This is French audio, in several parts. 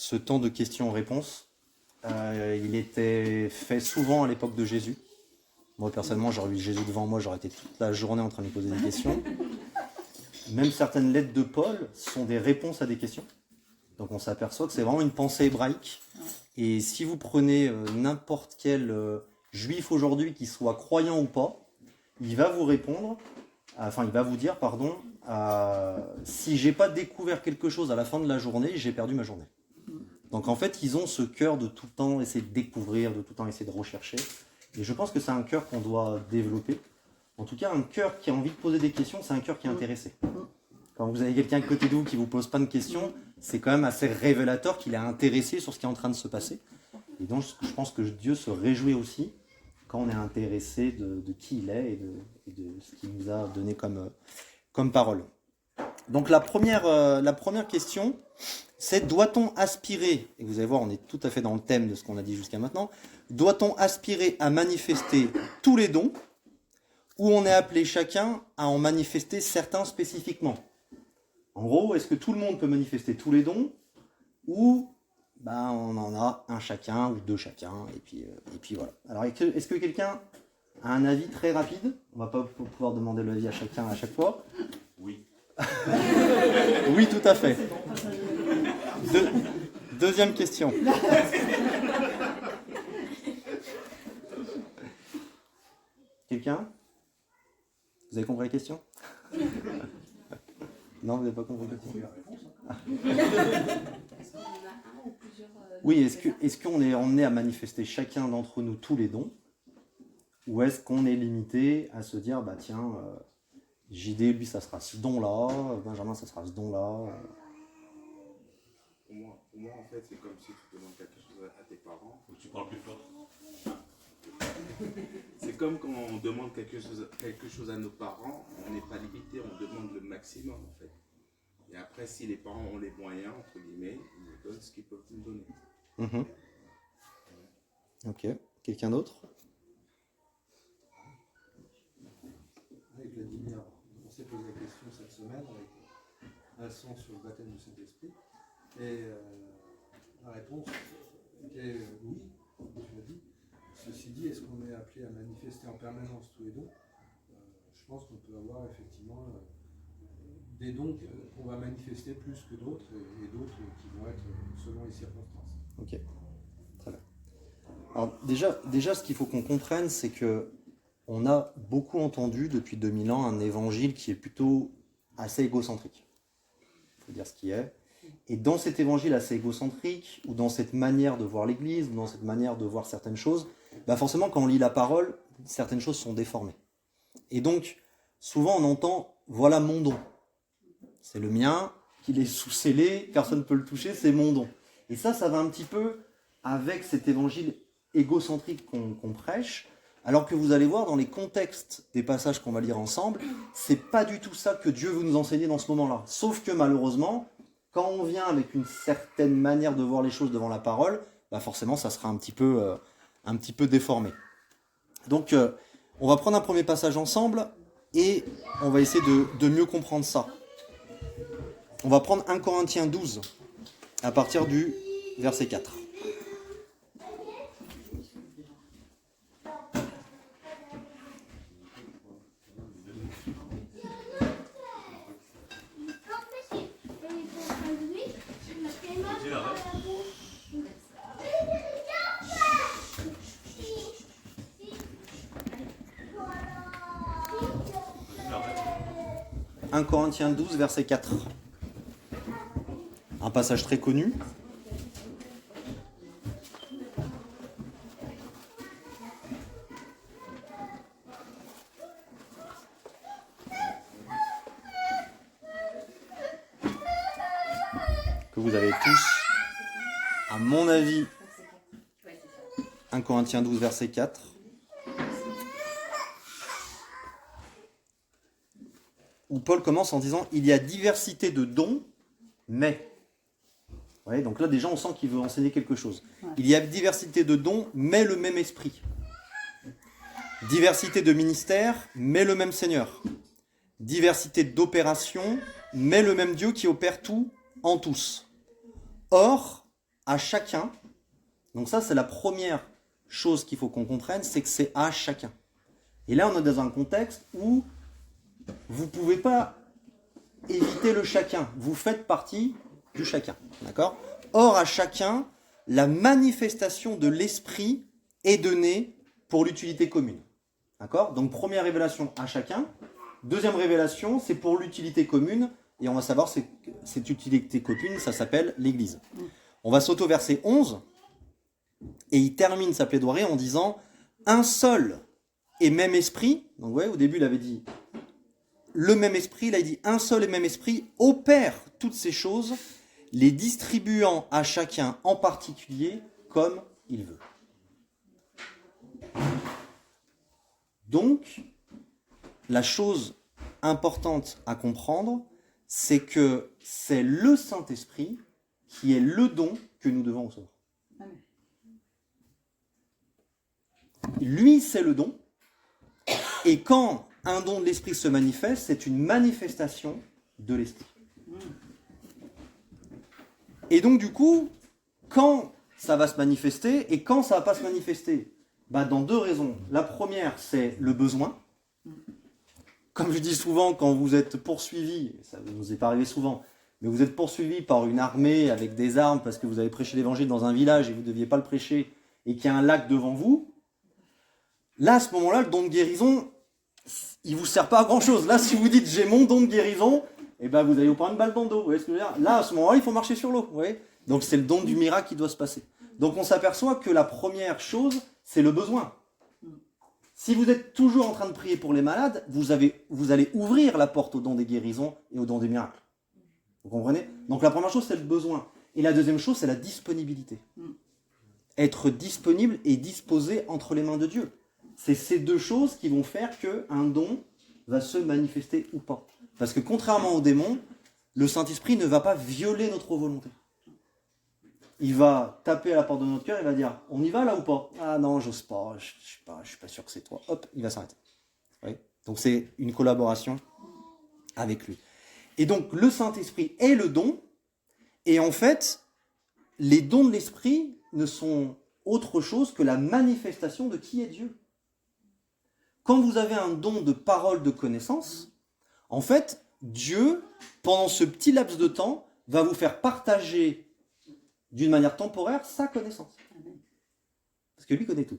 ce temps de questions-réponses. Il était fait souvent à l'époque de Jésus. Moi, personnellement, j'aurais eu Jésus devant moi, j'aurais été toute la journée en train de lui poser des questions. Même certaines lettres de Paul sont des réponses à des questions. Donc on s'aperçoit que c'est vraiment une pensée hébraïque. Et si vous prenez n'importe quel juif aujourd'hui, qui soit croyant ou pas, il va vous répondre, il va vous dire, si j'ai pas découvert quelque chose à la fin de la journée, j'ai perdu ma journée. Donc en fait, ils ont ce cœur de tout le temps essayer de découvrir, de tout le temps essayer de rechercher. Et je pense que c'est un cœur qu'on doit développer. En tout cas, un cœur qui a envie de poser des questions, c'est un cœur qui est intéressé. Quand vous avez quelqu'un à côté de vous qui ne vous pose pas de questions, c'est quand même assez révélateur qu'il est intéressé sur ce qui est en train de se passer. Et donc, je pense que Dieu se réjouit aussi quand on est intéressé de qui il est et de ce qu'il nous a donné comme parole. Donc, la première question, c'est doit-on aspirer, et vous allez voir, on est tout à fait dans le thème de ce qu'on a dit jusqu'à maintenant, doit-on aspirer à manifester tous les dons ou on est appelé chacun à en manifester certains spécifiquement? En gros, est-ce que tout le monde peut manifester tous les dons ou on en a un chacun ou deux chacun et puis voilà. Alors, est-ce que quelqu'un a un avis très rapide? On va pas pouvoir demander l'avis à chacun à chaque fois. Oui. Oui, tout à fait. Deuxième question. Quelqu'un? Vous avez compris la question? Non, vous n'avez pas compris la question. Oui, est-ce qu'on est emmené à manifester chacun d'entre nous tous les dons? Ou est-ce qu'on est limité à se dire, JD, lui, ça sera ce don-là, Benjamin, ça sera ce don-là. Pour moi, en fait, c'est comme si tu demandes quelque chose à tes parents. Faut que tu parles plus fort. C'est comme quand on demande quelque chose à nos parents, on n'est pas limité, on demande le maximum, en fait. Et après, si les parents ont les moyens, entre guillemets, ils nous donnent ce qu'ils peuvent nous donner. Mmh. Ok. Quelqu'un d'autre? Avec la lumière, on s'est posé la question cette semaine avec l'accent sur le baptême du Saint-Esprit. Et la réponse était oui, comme tu l'as dit. Ceci dit, est-ce qu'on est appelé à manifester en permanence tous les dons? Je pense qu'on peut avoir effectivement des dons qu'on va manifester plus que d'autres et d'autres qui vont être selon les circonstances. Ok, très bien. Alors déjà ce qu'il faut qu'on comprenne, c'est que on a beaucoup entendu depuis 2000 ans un évangile qui est plutôt assez égocentrique. Il faut dire ce qui est. Et dans cet évangile assez égocentrique, ou dans cette manière de voir l'Église, ou dans cette manière de voir certaines choses, forcément quand on lit la parole, certaines choses sont déformées. Et donc, souvent on entend « voilà mon don ». C'est le mien, qu'il est sous-scellé, personne ne peut le toucher, c'est mon don. Et ça va un petit peu avec cet évangile égocentrique qu'on prêche, alors que vous allez voir dans les contextes des passages qu'on va lire ensemble, c'est pas du tout ça que Dieu veut nous enseigner dans ce moment-là. Sauf que malheureusement, quand on vient avec une certaine manière de voir les choses devant la parole, forcément ça sera un petit peu déformé. Donc on va prendre un premier passage ensemble et on va essayer de mieux comprendre ça. On va prendre 1 Corinthiens 12 à partir du verset 4. « 1 Corinthiens 12, verset 4. Un passage très connu. Que vous avez tous, à mon avis, 1 Corinthiens 12, verset 4. Où Paul commence en disant « Il y a diversité de dons, mais... » Ouais, donc là, déjà, on sent qu'il veut enseigner quelque chose. Ouais. Il y a diversité de dons, mais le même esprit. Diversité de ministères, mais le même Seigneur. Diversité d'opérations, mais le même Dieu qui opère tout en tous. Or, à chacun. Donc ça, c'est la première chose qu'il faut qu'on comprenne, c'est que c'est à chacun. Et là, on est dans un contexte où vous ne pouvez pas éviter le chacun. Vous faites partie du chacun. D'accord ? Or, à chacun, la manifestation de l'esprit est donnée pour l'utilité commune. D'accord ? Donc, première révélation à chacun. Deuxième révélation, c'est pour l'utilité commune. Et on va savoir cette utilité commune, ça s'appelle l'Église. On va sauter au verset 11. Et il termine sa plaidoirie en disant « Un seul et même esprit ». Donc, vous voyez, au début, il avait dit le même esprit. Là, il dit « Un seul et même esprit opère toutes ces choses, les distribuant à chacun en particulier comme il veut. » Donc, la chose importante à comprendre, c'est que c'est le Saint-Esprit qui est le don que nous devons recevoir. Lui, c'est le don. Et quand un don de l'Esprit se manifeste, c'est une manifestation de l'Esprit. Et donc, du coup, quand ça va se manifester et quand ça ne va pas se manifester, dans deux raisons. La première, c'est le besoin. Comme je dis souvent, quand vous êtes poursuivi, ça ne nous est pas arrivé souvent, mais vous êtes poursuivi par une armée avec des armes parce que vous avez prêché l'évangile dans un village et vous ne deviez pas le prêcher et qu'il y a un lac devant vous, là, à ce moment-là, le don de guérison, il ne vous sert pas à grand-chose. Là, si vous dites « j'ai mon don de guérison », vous allez vous prendre une balle dans le dos. Vous voyez ce que je veux dire ? Là, à ce moment-là, il faut marcher sur l'eau. Vous voyez ? Donc, c'est le don du miracle qui doit se passer. Donc, on s'aperçoit que la première chose, c'est le besoin. Si vous êtes toujours en train de prier pour les malades, vous allez ouvrir la porte au don des guérisons et au don des miracles. Vous comprenez ? Donc, la première chose, c'est le besoin. Et la deuxième chose, c'est la disponibilité. Être disponible et disposé entre les mains de Dieu. C'est ces deux choses qui vont faire qu'un don va se manifester ou pas. Parce que contrairement aux démons, le Saint-Esprit ne va pas violer notre volonté. Il va taper à la porte de notre cœur, il va dire « On y va là ou pas ?»« Ah non, j'ose pas, je suis pas sûr que c'est toi. » Hop, il va s'arrêter. Oui. Donc c'est une collaboration avec lui. Et donc le Saint-Esprit est le don, et en fait, les dons de l'Esprit ne sont autre chose que la manifestation de qui est Dieu. Quand vous avez un don de parole de connaissance, en fait, Dieu, pendant ce petit laps de temps, va vous faire partager d'une manière temporaire sa connaissance. Parce que lui connaît tout.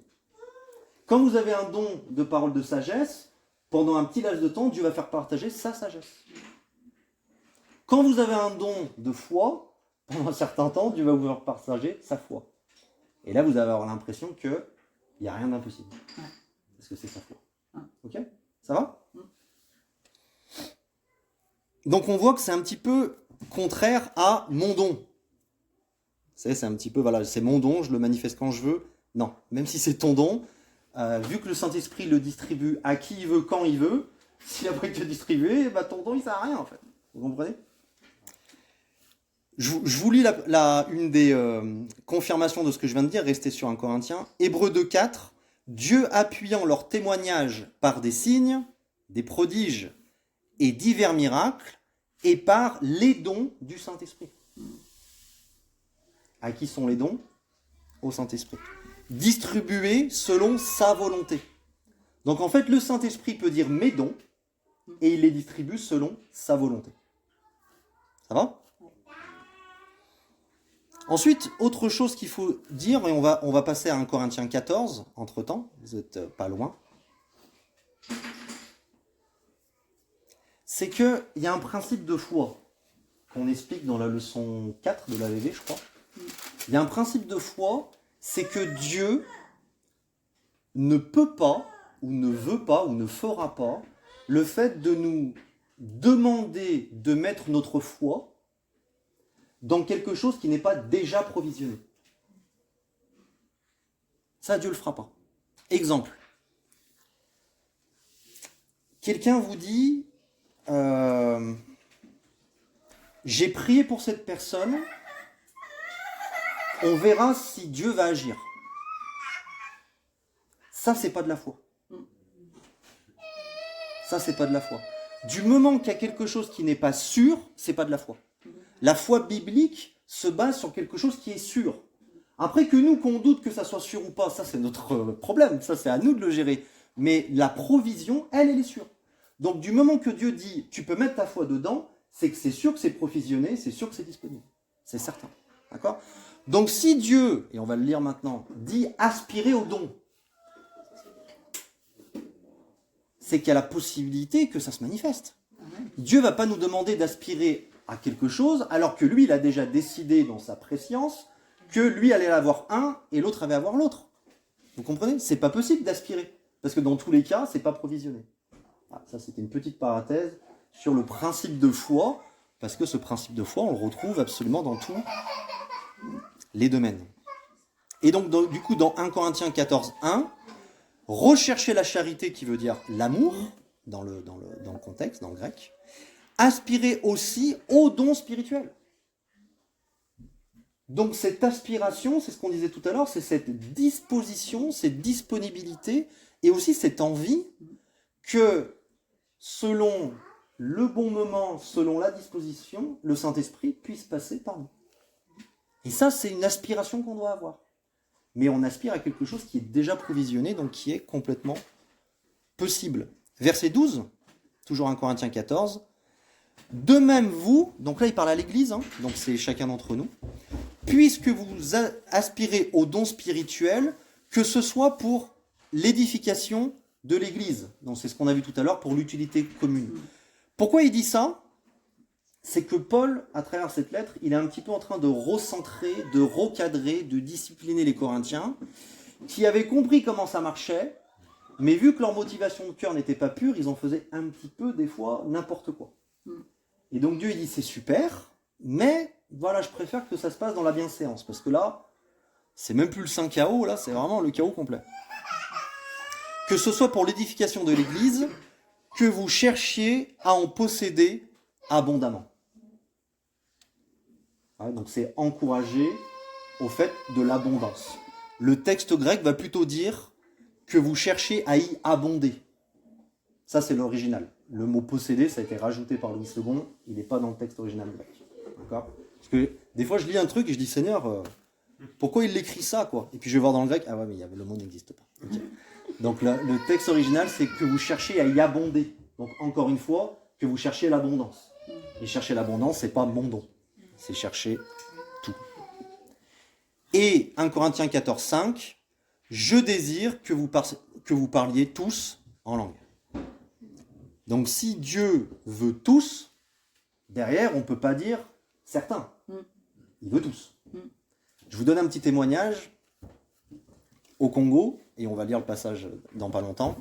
Quand vous avez un don de parole de sagesse, pendant un petit laps de temps, Dieu va faire partager sa sagesse. Quand vous avez un don de foi, pendant un certain temps, Dieu va vous faire partager sa foi. Et là, vous allez avoir l'impression qu'il n'y a rien d'impossible. Parce que c'est sa foi. Ok ? Ça va ? Donc on voit que c'est un petit peu contraire à mon don. C'est un petit peu, voilà, c'est mon don, je le manifeste quand je veux. Non, même si c'est ton don, vu que le Saint-Esprit le distribue à qui il veut, quand il veut, s'il a pas été distribué, ton don il sert à rien en fait. Vous comprenez ? Je vous lis une des confirmations de ce que je viens de dire, restez sur 1 Corinthiens. Hébreux 2,4, Dieu appuyant leur témoignage par des signes, des prodiges et divers miracles, et par les dons du Saint-Esprit. À qui sont les dons ? Au Saint-Esprit. Distribués selon sa volonté. Donc en fait, le Saint-Esprit peut dire mes dons, et il les distribue selon sa volonté. Ça va ? Ensuite, autre chose qu'il faut dire, et on va passer à 1 Corinthiens 14, entre-temps, vous n'êtes pas loin, c'est qu'il y a un principe de foi qu'on explique dans la leçon 4 de l'AVV, je crois. Il y a un principe de foi, c'est que Dieu ne peut pas, ou ne veut pas, ou ne fera pas, le fait de nous demander de mettre notre foi dans quelque chose qui n'est pas déjà provisionné. Ça, Dieu ne le fera pas. Exemple. Quelqu'un vous dit j'ai prié pour cette personne, on verra si Dieu va agir. Ça, c'est pas de la foi. Ça, c'est pas de la foi. Du moment qu'il y a quelque chose qui n'est pas sûr, c'est pas de la foi. La foi biblique se base sur quelque chose qui est sûr. Après que nous, qu'on doute que ça soit sûr ou pas, ça c'est notre problème, ça c'est à nous de le gérer. Mais la provision, elle est sûre. Donc du moment que Dieu dit, tu peux mettre ta foi dedans, c'est que c'est sûr que c'est provisionné, c'est sûr que c'est disponible. C'est certain. D'accord ? Donc si Dieu, et on va le lire maintenant, dit aspirer au don, c'est qu'il y a la possibilité que ça se manifeste. Dieu ne va pas nous demander d'aspirer à quelque chose, alors que lui, il a déjà décidé dans sa préscience que lui allait avoir un et l'autre allait avoir l'autre. Vous comprenez ? C'est pas possible d'aspirer, parce que dans tous les cas, c'est pas provisionné. Ah, ça, c'était une petite parenthèse sur le principe de foi, parce que ce principe de foi, on le retrouve absolument dans tous les domaines. Et donc, du coup, dans 1 Corinthiens 14, 1, rechercher la charité, qui veut dire l'amour, dans le contexte, dans le grec, aspirer aussi aux dons spirituels. Donc cette aspiration, c'est ce qu'on disait tout à l'heure, c'est cette disposition, cette disponibilité, et aussi cette envie que, selon le bon moment, selon la disposition, le Saint-Esprit puisse passer par nous. Et ça, c'est une aspiration qu'on doit avoir. Mais on aspire à quelque chose qui est déjà provisionné, donc qui est complètement possible. Verset 12, toujours 1 Corinthiens 14. De même vous, donc là il parle à l'Église, donc c'est chacun d'entre nous, puisque vous aspirez aux dons spirituels, que ce soit pour l'édification de l'Église. Donc c'est ce qu'on a vu tout à l'heure, pour l'utilité commune. Pourquoi il dit ça ? C'est que Paul, à travers cette lettre, il est un petit peu en train de recentrer, de recadrer, de discipliner les Corinthiens, qui avaient compris comment ça marchait, mais vu que leur motivation de cœur n'était pas pure, ils en faisaient un petit peu, des fois, n'importe quoi. Et donc Dieu, il dit, c'est super, mais voilà, je préfère que ça se passe dans la bienséance, parce que là, c'est même plus le saint chaos, là, c'est vraiment le chaos complet. Que ce soit pour l'édification de l'Église, que vous cherchiez à en posséder abondamment. Ouais, donc c'est encourager au fait de l'abondance. Le texte grec va plutôt dire que vous cherchez à y abonder. Ça, c'est l'original. Le mot posséder, ça a été rajouté par Louis II, il n'est pas dans le texte original grec. D'accord ? Parce que des fois, je lis un truc et je dis, Seigneur, pourquoi il l'écrit ça, quoi ? Et puis je vais voir dans le grec, ah ouais, mais le mot n'existe pas. Okay. Donc le texte original, c'est que vous cherchez à y abonder. Donc encore une fois, que vous cherchez l'abondance. Et chercher l'abondance, c'est pas mon don. C'est chercher tout. Et 1 Corinthiens 14, 5, je désire que vous parliez tous en langue. Donc si Dieu veut tous, derrière, on ne peut pas dire certains. Il veut tous. Je vous donne un petit témoignage. Au Congo, et on va lire le passage dans pas longtemps,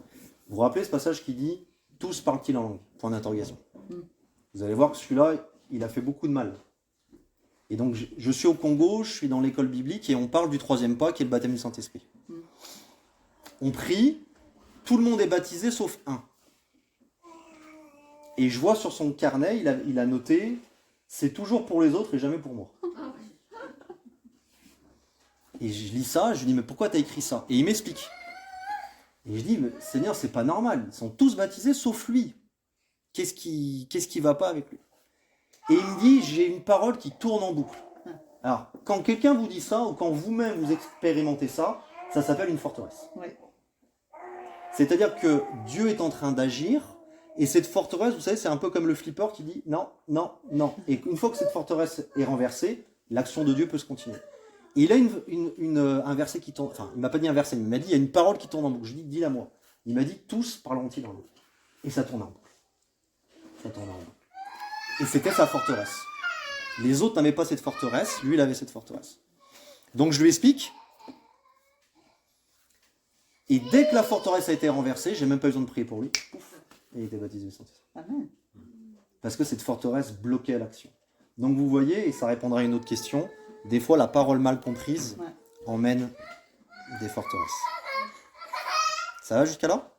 vous vous rappelez ce passage qui dit « Tous parlent-ils en langue ?» Point d'interrogation. Vous allez voir que celui-là, il a fait beaucoup de mal. Et donc, je suis au Congo, je suis dans l'école biblique, et on parle du troisième pas, qui est le baptême du Saint-Esprit. On prie, tout le monde est baptisé, sauf un. Et je vois sur son carnet, il a noté « C'est toujours pour les autres et jamais pour moi ». Et je lis ça, je lui dis, mais pourquoi tu as écrit ça ? Et il m'explique. Et je dis, mais Seigneur, c'est pas normal. Ils sont tous baptisés sauf lui. Qu'est-ce qui va pas avec lui ? Et il me dit, j'ai une parole qui tourne en boucle. Alors, quand quelqu'un vous dit ça, ou quand vous-même vous expérimentez ça, ça s'appelle une forteresse. Oui. C'est-à-dire que Dieu est en train d'agir, et cette forteresse, vous savez, c'est un peu comme le flipper qui dit, non, non, non. Et une fois que cette forteresse est renversée, l'action de Dieu peut se continuer. Et il a un verset qui tourne, enfin, il m'a pas dit un verset, mais il m'a dit, il y a une parole qui tourne en boucle. Je lui dis, dis-la moi. Il m'a dit, tous parleront-ils en boucle. Et ça tourne en boucle. Ça tourne en boucle. Et c'était sa forteresse. Les autres n'avaient pas cette forteresse, lui, il avait cette forteresse. Donc je lui explique. Et dès que la forteresse a été renversée, j'ai même pas besoin de prier pour lui. Pouf, et il était baptisé du Saint-Esprit. Amen. Parce que cette forteresse bloquait l'action. Donc vous voyez, et ça répondra à une autre question, des fois la parole mal comprise emmène des forteresses. Ça va jusqu'à là ?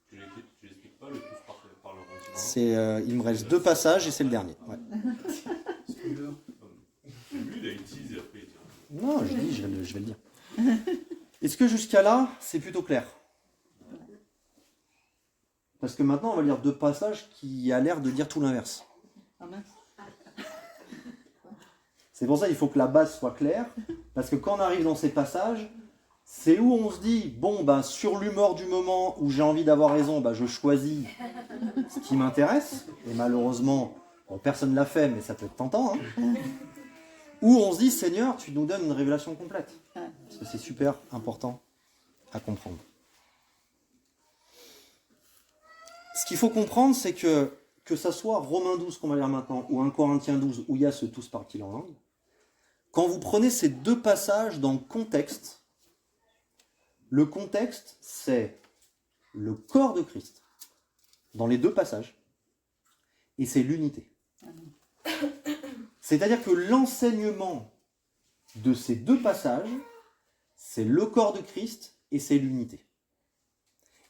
Tu n'expliques pas le tous par le continent. Il me reste 2 passages et c'est le dernier. Ouais. Lui, il a utilisé après. Non, je vais le dire. Est-ce que jusqu'à là, c'est plutôt clair ? Parce que maintenant, on va lire 2 passages qui a l'air de dire tout l'inverse. C'est pour ça qu'il faut que la base soit claire, parce que quand on arrive dans ces passages, c'est où on se dit, bon, ben, sur l'humeur du moment où j'ai envie d'avoir raison, ben, je choisis ce qui m'intéresse, et malheureusement, bon, personne ne l'a fait, mais ça peut être tentant, hein. Ou on se dit, Seigneur, tu nous donnes une révélation complète, parce que c'est super important à comprendre. Ce qu'il faut comprendre, c'est que ça soit Romains 12 qu'on va lire maintenant, ou 1 Corinthiens 12, où il y a ce tous partis en langue, quand vous prenez ces deux passages dans le contexte c'est le corps de Christ, dans les deux passages, et c'est l'unité. C'est-à-dire que l'enseignement de ces deux passages, c'est le corps de Christ et c'est l'unité.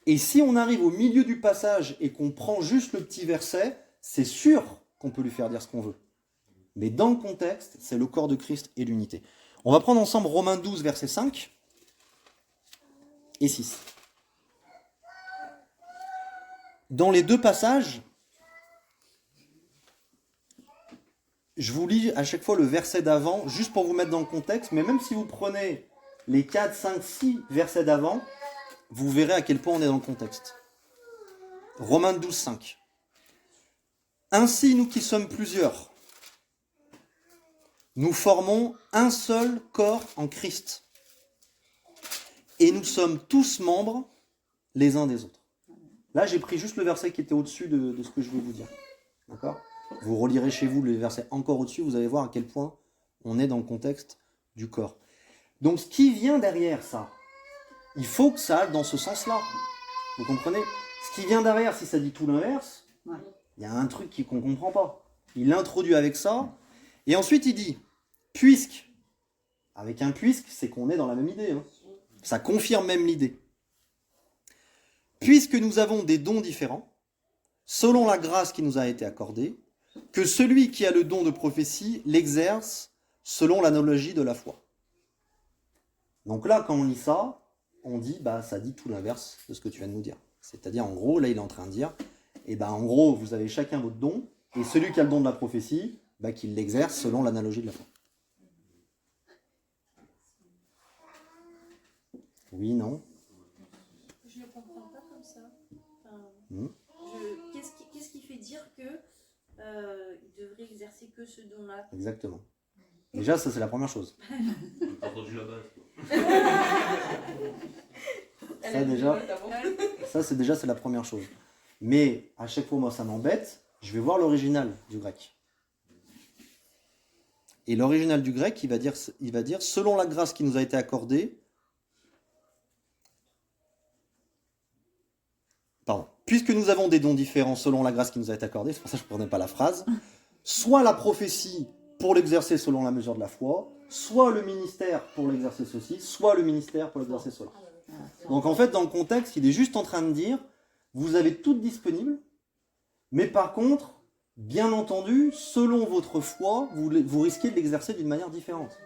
Et si on arrive au milieu du passage et qu'on prend juste le petit verset, c'est sûr qu'on peut lui faire dire ce qu'on veut. Mais dans le contexte, c'est le corps de Christ et l'unité. On va prendre ensemble Romains 12, versets 5 et 6. Dans les deux passages, je vous lis à chaque fois le verset d'avant, juste pour vous mettre dans le contexte, mais même si vous prenez les 4, 5, 6 versets d'avant, vous verrez à quel point on est dans le contexte. Romains 12, 5. Ainsi, nous qui sommes plusieurs, nous formons un seul corps en Christ. Et nous sommes tous membres les uns des autres. Là, j'ai pris juste le verset qui était au-dessus de ce que je vais vous dire. D'accord ? Vous relirez chez vous le verset encore au-dessus, vous allez voir à quel point on est dans le contexte du corps. Donc, ce qui vient derrière ça, il faut que ça aille dans ce sens-là. Vous comprenez ? Ce qui vient derrière, si ça dit tout l'inverse, il y a un truc qu'on ne comprend pas. Il l'introduit avec ça, et ensuite il dit, puisque, avec un puisque, c'est qu'on est dans la même idée. Hein. Ça confirme même l'idée. Puisque nous avons des dons différents, selon la grâce qui nous a été accordée, que celui qui a le don de prophétie l'exerce selon l'analogie de la foi. Donc là, quand on lit ça, on dit, ça dit tout l'inverse de ce que tu viens de nous dire. C'est-à-dire, en gros, là, il est en train de dire, en gros, vous avez chacun votre don, et celui qui a le don de la prophétie, qu'il l'exerce selon l'analogie de la foi. Oui, non? Je ne le comprends pas comme ça. Mmh. Qu'est-ce qui fait dire que il devrait exercer que ce don-là? Exactement. Déjà, ça, c'est la première chose. T'as entendu la base, Ça, c'est la première chose. Mais, à chaque fois, moi, ça m'embête, je vais voir l'original du grec. Et l'original du grec, il va dire, selon la grâce qui nous a été accordée, puisque nous avons des dons différents selon la grâce qui nous a été accordée, c'est pour ça que je ne prenais pas la phrase, soit la prophétie pour l'exercer selon la mesure de la foi, soit le ministère pour l'exercer ceci, soit le ministère pour l'exercer cela. Donc en fait, dans le contexte, il est juste en train de dire, vous avez toutes disponibles, mais par contre, bien entendu, selon votre foi, vous risquez de l'exercer d'une manière différente.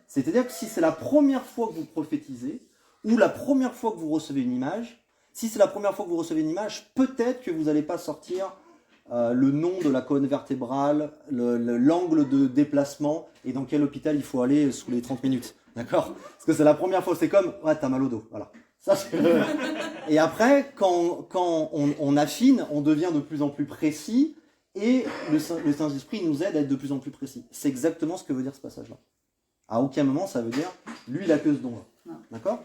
C'est-à-dire que si c'est la première fois que vous prophétisez, ou la première fois que vous recevez une image, si c'est la première fois que vous recevez une image, peut-être que vous n'allez pas sortir le nom de la colonne vertébrale, l'angle de déplacement, et dans quel hôpital il faut aller sous les 30 minutes. D'accord ? Parce que c'est la première fois, c'est comme, ouais, t'as mal au dos. Voilà. Ça, et après, quand on affine, on devient de plus en plus précis, et le Saint-Esprit nous aide à être de plus en plus précis. C'est exactement ce que veut dire ce passage-là. À aucun moment, ça veut dire, lui, il a que ce don-là. D'accord ?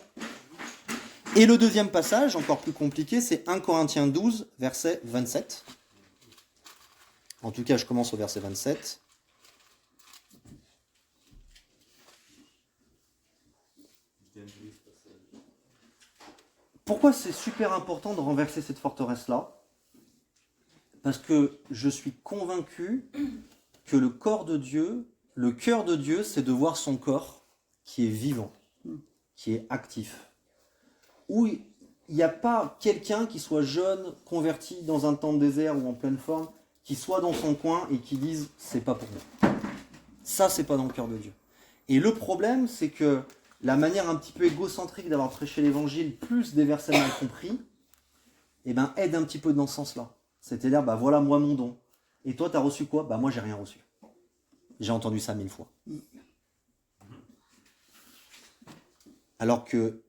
Et le deuxième passage, encore plus compliqué, c'est 1 Corinthiens 12, verset 27. En tout cas, je commence au verset 27. Pourquoi c'est super important de renverser cette forteresse-là ? Parce que je suis convaincu que le corps de Dieu, le cœur de Dieu, c'est de voir son corps qui est vivant, qui est actif. Où il n'y a pas quelqu'un qui soit jeune, converti dans un temps de désert ou en pleine forme, qui soit dans son coin et qui dise « c'est pas pour moi ». Ça, c'est pas dans le cœur de Dieu. Et le problème, c'est que la manière un petit peu égocentrique d'avoir prêché l'évangile, plus des versets mal compris, aide un petit peu dans ce sens-là. C'est-à-dire, voilà moi mon don. Et toi, tu as reçu quoi ? Moi, j'ai rien reçu. J'ai entendu ça 1000 fois. Alors que,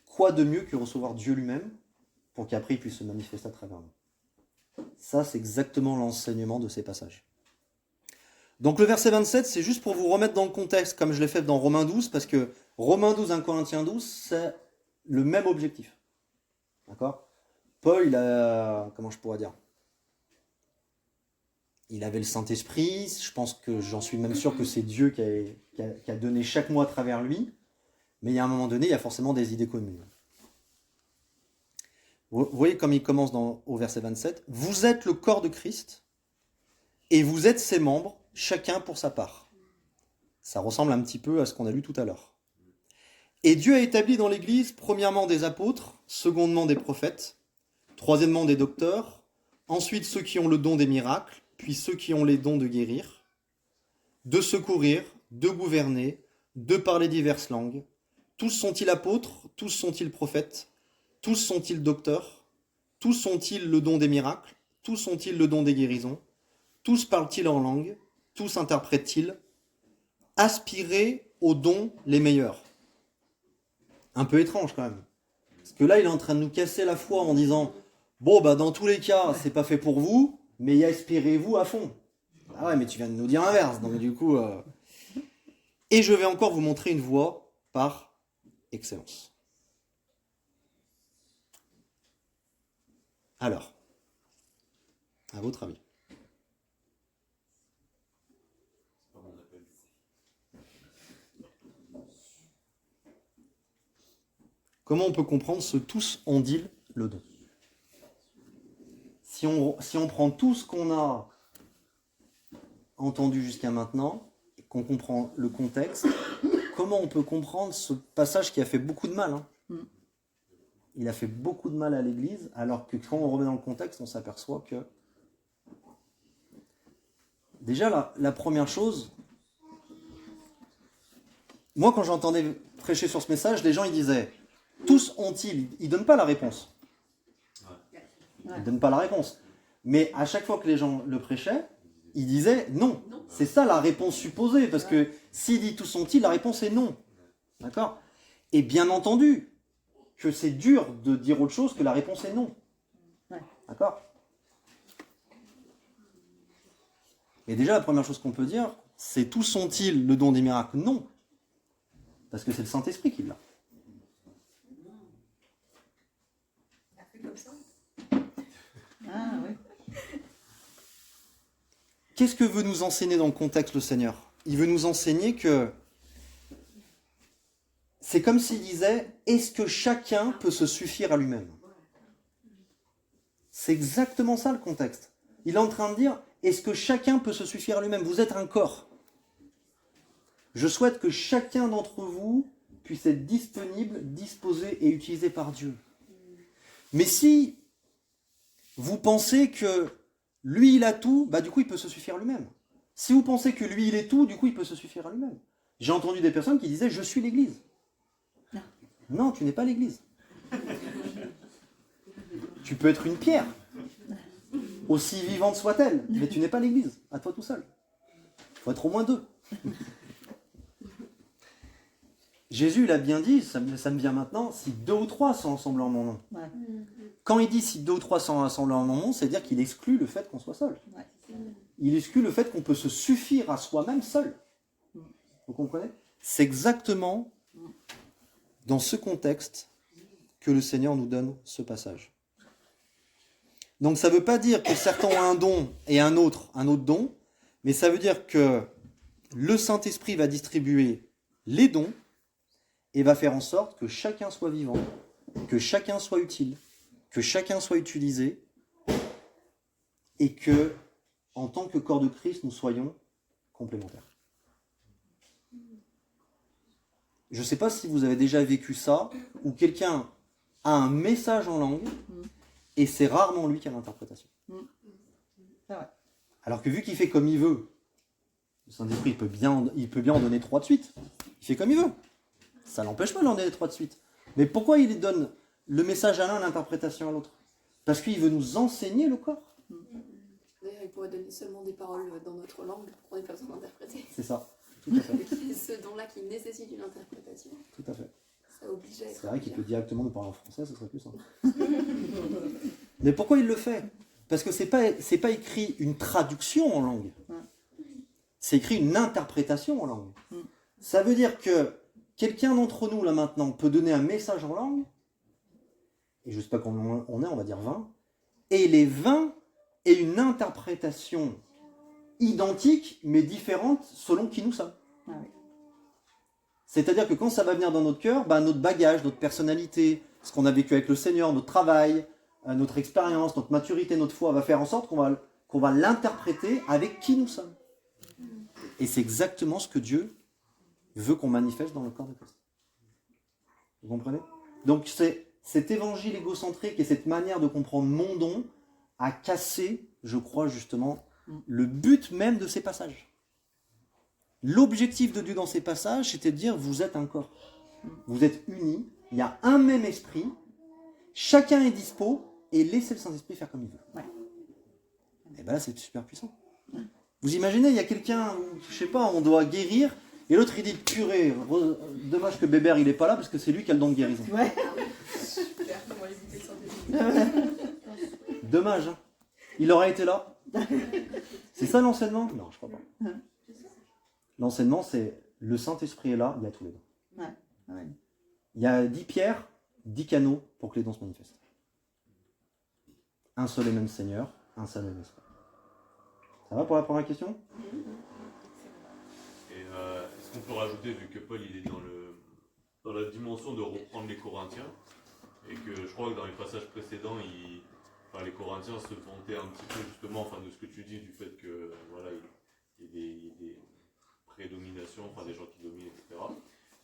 quoi de mieux que recevoir Dieu lui-même pour qu'après il puisse se manifester à travers nous? Ça, c'est exactement l'enseignement de ces passages. Donc le verset 27, c'est juste pour vous remettre dans le contexte, comme je l'ai fait dans Romains 12, parce que Romains 12, 1 Corinthiens 12, c'est le même objectif. D'accord? Paul, il a... Comment je pourrais dire? Il avait le Saint-Esprit, je pense que j'en suis même sûr que c'est Dieu qui a donné chaque mot à travers lui, mais il y a un moment donné, il y a forcément des idées communes. Vous voyez comme il commence au verset 27, « Vous êtes le corps de Christ, et vous êtes ses membres, chacun pour sa part. » Ça ressemble un petit peu à ce qu'on a lu tout à l'heure. « Et Dieu a établi dans l'Église, premièrement des apôtres, secondement des prophètes, troisièmement des docteurs, ensuite ceux qui ont le don des miracles, puis ceux qui ont les dons de guérir, de secourir, de gouverner, de parler diverses langues. Tous sont-ils apôtres, tous sont-ils prophètes, tous sont-ils docteurs, tous sont-ils le don des miracles, tous ont-ils le don des guérisons, tous parlent-ils en langue, tous interprètent-ils. Aspirez aux dons les meilleurs. » Un peu étrange quand même. Parce que là, il est en train de nous casser la foi en disant « Bon, bah dans tous les cas, c'est pas fait pour vous, mais aspirez-vous à fond. » Ah ouais, mais tu viens de nous dire l'inverse, donc du coup... Et je vais encore vous montrer une voie par excellence. Alors, à votre avis, comment on peut comprendre ce tous ont dit le don? Si on prend tout ce qu'on a entendu jusqu'à maintenant, et qu'on comprend le contexte, comment on peut comprendre ce passage qui a fait beaucoup de mal, hein? Il a fait beaucoup de mal à l'Église, alors que quand on remet dans le contexte, on s'aperçoit que... Déjà, la première chose... Moi, quand j'entendais prêcher sur ce message, les gens, ils disaient « Tous ont-ils » Ils ne donnent pas la réponse. Ils ne donnent pas la réponse. Mais à chaque fois que les gens le prêchaient, ils disaient « Non ». C'est ça la réponse supposée, parce que s'il dit « Tous ont-ils », la réponse est « Non ». D'accord? Et bien entendu, que c'est dur de dire autre chose que la réponse est non. D'accord? Et déjà, la première chose qu'on peut dire, c'est tous ont-ils le don des miracles? Non. Parce que c'est le Saint-Esprit qui l'a. Ah oui. Qu'est-ce que veut nous enseigner dans le contexte le Seigneur? Il veut nous enseigner que c'est comme s'il disait, est-ce que chacun peut se suffire à lui-même? C'est exactement ça le contexte. Il est en train de dire, est-ce que chacun peut se suffire à lui-même? Vous êtes un corps. Je souhaite que chacun d'entre vous puisse être disponible, disposé et utilisé par Dieu. Mais si vous pensez que lui il a tout, bah du coup il peut se suffire à lui-même. Si vous pensez que lui il est tout, du coup il peut se suffire à lui-même. J'ai entendu des personnes qui disaient, je suis l'Église. Non, tu n'es pas l'Église. Tu peux être une pierre, aussi vivante soit-elle, mais tu n'es pas l'Église, à toi tout seul. Il faut être au moins deux. Jésus, il a bien dit, ça me vient maintenant, si 2 ou 3 sont ensemble en mon nom. Ouais. Quand il dit si 2 ou 3 sont ensemble en mon nom, c'est-à-dire qu'il exclut le fait qu'on soit seul. Ouais. Il exclut le fait qu'on peut se suffire à soi-même seul. Vous comprenez? C'est exactement dans ce contexte que le Seigneur nous donne ce passage. Donc ça ne veut pas dire que certains ont un don et un autre don, mais ça veut dire que le Saint-Esprit va distribuer les dons et va faire en sorte que chacun soit vivant, que chacun soit utile, que chacun soit utilisé, et que, en tant que corps de Christ, nous soyons complémentaires. Je ne sais pas si vous avez déjà vécu ça, où quelqu'un a un message en langue, et c'est rarement lui qui a l'interprétation. C'est vrai. Alors que vu qu'il fait comme il veut, le Saint-Esprit il peut bien en donner 3 de suite. Il fait comme il veut. Ça l'empêche pas d'en donner 3 de suite. Mais pourquoi il donne le message à l'un, l'interprétation à l'autre? Parce qu'il veut nous enseigner le corps. il pourrait donner seulement des paroles dans notre langue pour qu'on n'ait pas besoin d'interpréter. C'est ça, tout à fait. Et ce don-là qui nécessite une interprétation, Tout à fait. ça oblige à être. C'est vrai qu'il peut directement nous parler en français, ce serait plus simple. Mais pourquoi il le fait? Parce que c'est pas écrit une traduction en langue. C'est écrit une interprétation en langue. Ça veut dire que quelqu'un d'entre nous, là maintenant, peut donner un message en langue, et je ne sais pas combien on est, on va dire 20, et les 20 aient une interprétation identique, mais différente selon qui nous sommes. Ah oui. C'est-à-dire que quand ça va venir dans notre cœur, notre bagage, notre personnalité, ce qu'on a vécu avec le Seigneur, notre travail, notre expérience, notre maturité, notre foi, va faire en sorte qu'on va l'interpréter avec qui nous sommes. Et c'est exactement ce que Dieu veut qu'on manifeste dans le corps de Christ. Vous comprenez? Donc c'est cet évangile égocentrique et cette manière de comprendre mon don a cassé, je crois justement, le but même de ces passages. L'objectif de Dieu dans ces passages, c'était de dire, vous êtes un corps. Vous êtes unis, il y a un même esprit, chacun est dispo, et laissez le Saint-Esprit faire comme il veut. Ouais. Et bien là, c'est super puissant. Vous imaginez, il y a quelqu'un, je sais pas, on doit guérir, et l'autre il dit, purée, dommage que Bébert il est pas là, parce que c'est lui qui a le don de guérison. Ouais. Super, comment éviter ça. Dommage, hein. Il aurait été là. C'est ça l'enseignement? Non, je crois pas. L'enseignement, c'est le Saint-Esprit est là, il y a tous les dons. Ouais. Ouais. Il y a 10 pierres, 10 canaux pour que les dons se manifestent. Un seul et même Seigneur, un seul et même Esprit. Ça va pour la première question? Et est-ce qu'on peut rajouter, vu que Paul il est dans la dimension de reprendre les Corinthiens, et que je crois que dans les passages précédents, les Corinthiens se vantaient un petit peu justement de ce que tu dis, du fait que voilà, il y a des prédominations, des gens qui dominent, etc.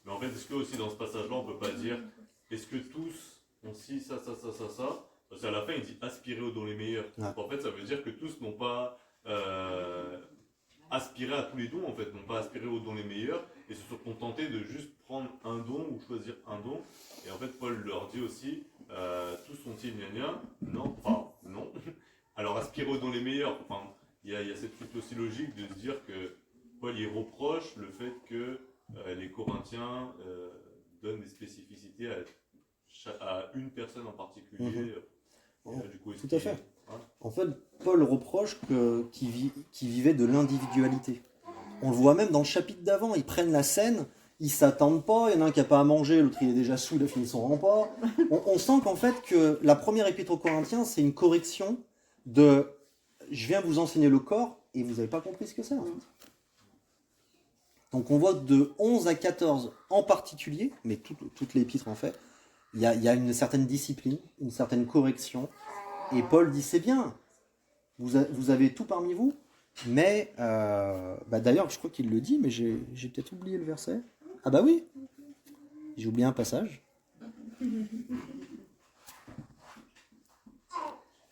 Mais en fait, est-ce que aussi dans ce passage-là, on ne peut pas dire, est-ce que tous ont ci, ça? Parce qu'à la fin, il dit aspirer aux dons les meilleurs. Ouais. Donc, en fait, ça veut dire que tous n'ont pas aspiré à tous les dons, en fait, n'ont pas aspiré aux dons les meilleurs, et se sont contentés de juste prendre un don ou choisir un don. Et en fait, Paul leur dit aussi, tous sont-ils gna? Non. Non. Alors, aspirer aux dons les meilleurs, il y a cette suite aussi logique de se dire que Paul y reproche le fait que les Corinthiens donnent des spécificités à une personne en particulier. Du coup, Tout à fait. Ouais. En fait, Paul reproche qu'il vivait de l'individualité. On le voit même dans le chapitre d'avant, ils prennent la scène, ils s'attendent pas, il y en a un qui n'a pas à manger, l'autre il est déjà sous, il a fini son repas. On sent qu'en fait que la première épître aux Corinthiens, c'est une correction de « je viens vous enseigner le corps et vous n'avez pas compris ce que c'est en fait ». Donc on voit de 11 à 14 en particulier, mais toute l'épître en fait, il y a une certaine discipline, une certaine correction. Et Paul dit, c'est bien, vous avez tout parmi vous, mais d'ailleurs, je crois qu'il le dit, mais j'ai peut-être oublié le verset. Ah bah oui, j'ai oublié un passage.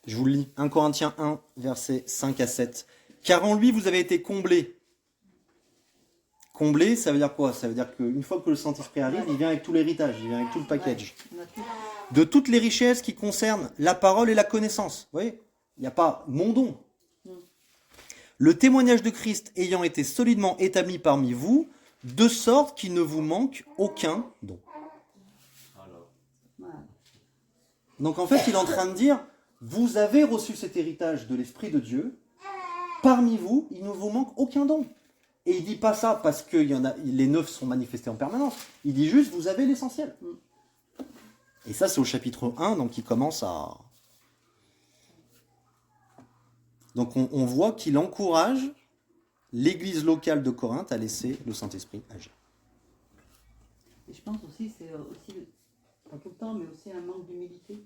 Je vous le lis, 1 Corinthiens 1, versets 5 à 7. « Car en lui, vous avez été comblés. » Comblé, ça veut dire quoi? Ça veut dire qu'une fois que le Saint-Esprit arrive, il vient avec tout l'héritage, il vient avec tout le package. De toutes les richesses qui concernent la parole et la connaissance. Vous voyez? Il n'y a pas mon don. Le témoignage de Christ ayant été solidement établi parmi vous, de sorte qu'il ne vous manque aucun don. Donc en fait, il est en train de dire, vous avez reçu cet héritage de l'Esprit de Dieu, parmi vous, il ne vous manque aucun don. Et il ne dit pas ça parce que les 9 sont manifestés en permanence. Il dit juste, vous avez l'essentiel. Et ça, c'est au chapitre 1, donc il commence à... Donc on voit qu'il encourage l'église locale de Corinthe à laisser le Saint-Esprit agir. Et je pense aussi, c'est aussi, pas tout le temps, mais aussi un manque d'humilité.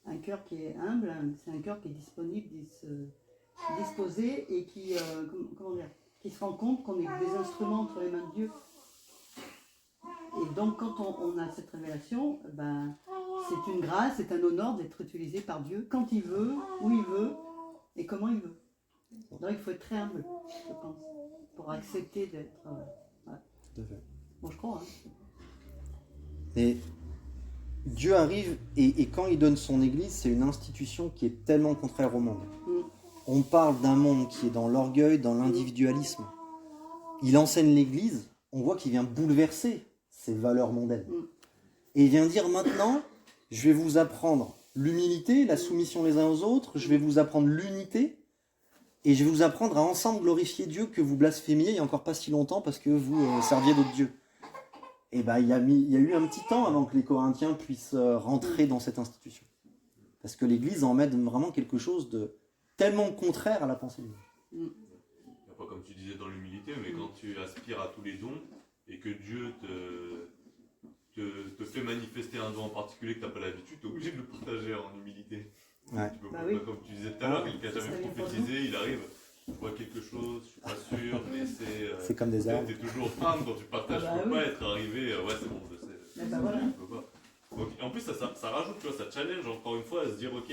Un cœur qui est humble, c'est un cœur qui est disponible, disposé et qui, qui se rend compte qu'on est des instruments entre les mains de Dieu. Et donc quand on a cette révélation, c'est une grâce, c'est un honneur d'être utilisé par Dieu quand il veut, où il veut et comment il veut. Donc il faut être très humble, je pense, pour accepter d'être... Tout à fait. Bon, je crois. Hein. Et Dieu arrive et quand il donne son église, c'est une institution qui est tellement contraire au monde. on parle d'un monde qui est dans l'orgueil, dans l'individualisme. Il enseigne l'Église, on voit qu'il vient bouleverser ces valeurs mondaines. Et il vient dire maintenant, je vais vous apprendre l'humilité, la soumission les uns aux autres, je vais vous apprendre l'unité, et je vais vous apprendre à ensemble glorifier Dieu que vous blasphémiez il n'y a encore pas si longtemps parce que vous serviez d'autres dieux. Et ben il y a eu un petit temps avant que les Corinthiens puissent rentrer dans cette institution. Parce que l'Église en met vraiment quelque chose de tellement contraire à la pensée de Dieu. Pas comme tu disais dans l'humilité, mais quand tu aspires à tous les dons et que Dieu te fait manifester un don en particulier que tu n'as pas l'habitude, tu es obligé de le partager en humilité. Ouais. Tu peux Bah pas, oui. comme tu disais tout à l'heure, quelqu'un qui n'a jamais prophétisé, il arrive, je vois quelque chose, je suis pas sûr, mais C'est comme des arbres. Tu es toujours humble quand tu partages, Ah bah tu peux oui. pas être arrivé, ouais c'est bon, je sais. Mais bah voilà. Je peux pas. Donc, en plus, ça rajoute, tu vois, ça challenge encore une fois à se dire, ok,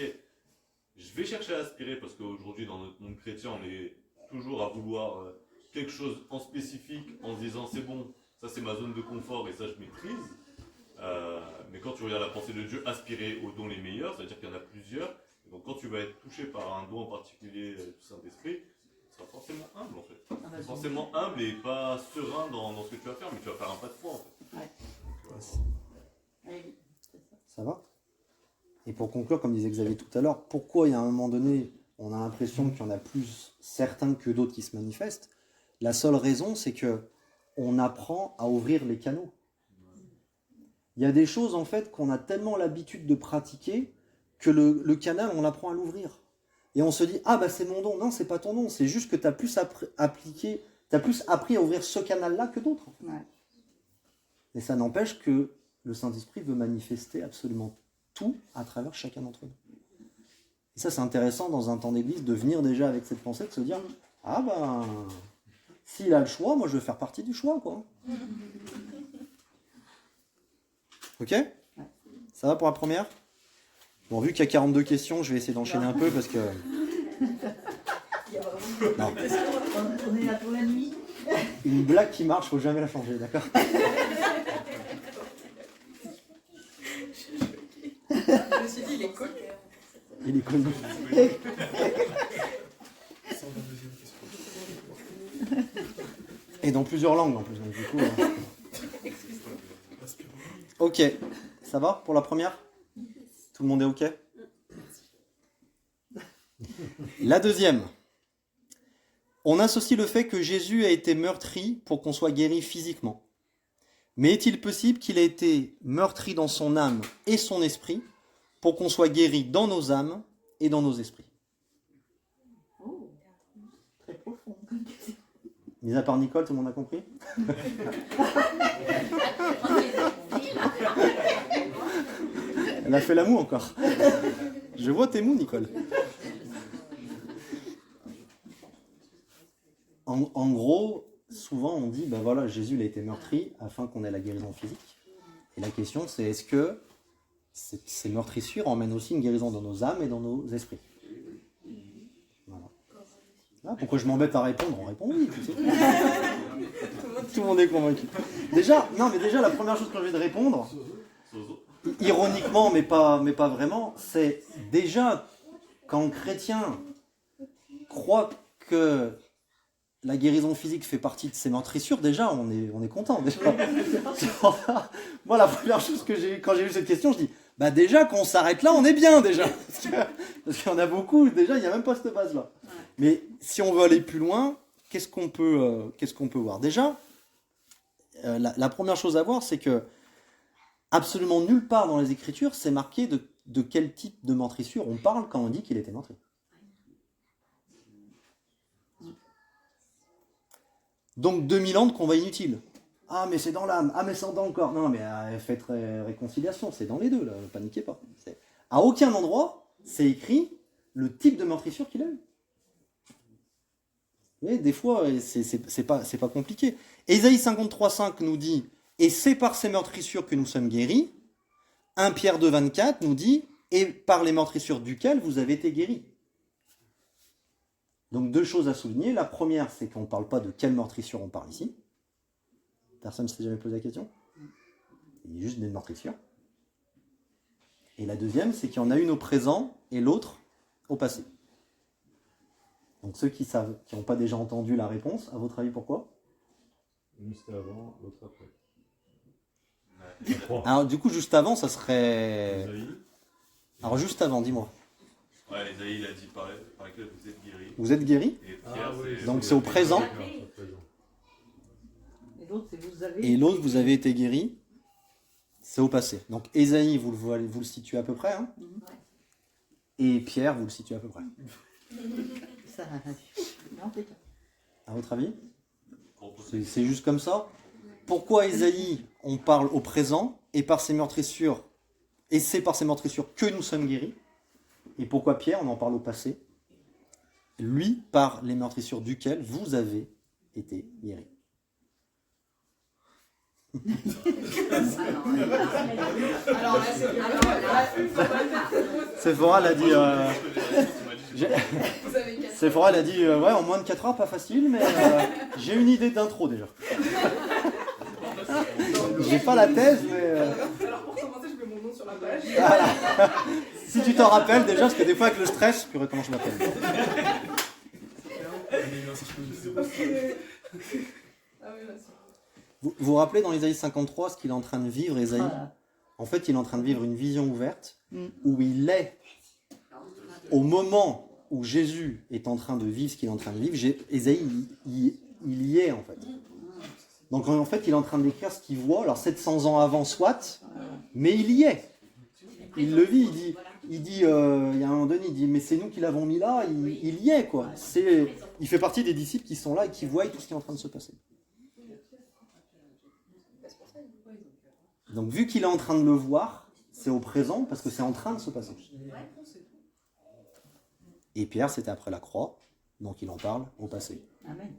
je vais chercher à aspirer, parce qu'aujourd'hui, dans notre monde chrétien, on est toujours à vouloir quelque chose en spécifique, en se disant, c'est bon, ça c'est ma zone de confort et ça je maîtrise. Mais quand tu regardes la pensée de Dieu, aspirer aux dons les meilleurs, c'est-à-dire qu'il y en a plusieurs. Et donc quand tu vas être touché par un don en particulier du Saint-Esprit, tu seras forcément humble en fait. Ah bah, Forcément humble et pas serein dans ce que tu vas faire, mais tu vas faire un pas de foi en fait. Ouais. Oui, c'est ça. Ça va? Et pour conclure, comme disait Xavier tout à l'heure, pourquoi il y a un moment donné, on a l'impression qu'il y en a plus certains que d'autres qui se manifestent? La seule raison, c'est que on apprend à ouvrir les canaux. Il y a des choses en fait qu'on a tellement l'habitude de pratiquer que le canal, on apprend à l'ouvrir. Et on se dit, ah bah c'est mon don. Non, c'est pas ton don, c'est juste que tu as plus appris à ouvrir ce canal-là que d'autres. Ouais. Et ça n'empêche que le Saint-Esprit veut manifester absolument tout à travers chacun d'entre nous. Et ça, c'est intéressant dans un temps d'église de venir déjà avec cette pensée, de se dire, ah ben, s'il a le choix, moi je veux faire partie du choix, quoi. Ok? Ça va pour la première? Bon, vu qu'il y a 42 questions, je vais essayer d'enchaîner un peu parce que... Non. On est là pour la nuit. Une blague qui marche, faut jamais la changer, d'accord? Je me suis dit, il est cool. Il est connu. Et dans plusieurs langues en plus, donc du coup... Ok, ça va pour la première? Tout le monde est ok? La deuxième. On associe le fait que Jésus a été meurtri pour qu'on soit guéri physiquement. Mais est-il possible qu'il ait été meurtri dans son âme et son esprit pour qu'on soit guéri dans nos âmes et dans nos esprits? Oh, très profond. Mis à part Nicole, tout le monde a compris? Elle a fait la moue encore. Je vois tes mous, Nicole. En gros, souvent on dit, ben voilà, Jésus il a été meurtri afin qu'on ait la guérison physique. Et la question c'est, est-ce que ces meurtrissures emmènent aussi une guérison dans nos âmes et dans nos esprits? Voilà. Ah, pourquoi je m'embête à répondre? On répond oui. Tu sais. Tout le monde est convaincu. Déjà, la première chose que j'ai envie de répondre, ironiquement, mais pas vraiment, c'est déjà quand le chrétien croit que la guérison physique fait partie de ses meurtrissures, déjà on est content. Déjà. Moi, la première chose que quand j'ai vu cette question, je dis, bah déjà quand on s'arrête là, on est bien déjà. Parce qu'il y en a beaucoup, déjà il n'y a même pas cette base-là. Mais si on veut aller plus loin, qu'est-ce qu'on peut voir? Déjà, la première chose à voir, c'est que absolument nulle part dans les Écritures, c'est marqué de quel type de meurtrissure on parle quand on dit qu'il était meurtri. Donc 2000 ans de combat inutile. Ah mais c'est dans l'âme, ah mais c'est dans le corps. Non mais faites réconciliation, c'est dans les deux, là, paniquez pas. À aucun endroit, c'est écrit le type de meurtrissure qu'il a eu. Mais des fois, c'est pas compliqué. Ésaïe 53,5 nous dit « Et c'est par ces meurtrissures que nous sommes guéris ». 1 Pierre 2,24 nous dit « Et par les meurtrissures duquel vous avez été guéris ». Donc deux choses à souligner. La première, c'est qu'on ne parle pas de quelle meurtrissure on parle ici. Personne ne s'est jamais posé la question. Il y a juste des meurtrissures. Et la deuxième, c'est qu'il y en a une au présent et l'autre au passé. Donc ceux qui n'ont pas déjà entendu la réponse, à votre avis pourquoi? Nous, c'était avant, l'autre après. Ouais. Alors du coup, juste avant, ça serait... Isaïe. Alors juste avant, dis-moi. Ouais, Isaïe, il a dit par laquelle vous êtes guéris. Vous êtes guéri? Et Pierre, c'est... Donc c'est au présent. Et l'autre, c'est vous avez. Et l'autre, vous avez été guéri. C'est au passé. Donc Ésaïe, vous le situez à peu près. Hein, et Pierre, vous le situez à peu près. Ça, non, c'est ça. À votre avis? C'est juste comme ça. Pourquoi Ésaïe, on parle au présent, et par ses meurtrissures, et c'est par ses meurtrissures que nous sommes guéris? Et pourquoi Pierre, on en parle au passé? Lui, par les meurtrissures duquel vous avez été guéris. Alors là, c'est Sephora l'a dit. Vous avez 4 Sephora l'a dit. Ouais, en moins de 4 heures, pas facile, mais j'ai une idée d'intro déjà. J'ai pas la thèse, mais. Alors pour commencer, je mets mon nom sur la page. Si tu t'en rappelles déjà, parce que des fois avec le stress, purée, comment je m'appelle? Ah oui, là, c'est... Vous vous rappelez dans Ésaïe 53 ce qu'il est en train de vivre, Ésaïe? Voilà. En fait, il est en train de vivre une vision ouverte Mm. où il est, au moment où Jésus est en train de vivre ce qu'il est en train de vivre, Ésaïe, il y est en fait. Donc en fait, il est en train de décrire ce qu'il voit, alors 700 ans avant soit, mais il y est. Il le vit, il dit, il y a un moment donné, il dit, mais c'est nous qui l'avons mis là, il y est quoi. Il fait partie des disciples qui sont là et qui voient tout ce qui est en train de se passer. Donc vu qu'il est en train de le voir, c'est au présent parce que c'est en train de se passer. Et Pierre, c'était après la croix, donc il en parle au passé. Amen.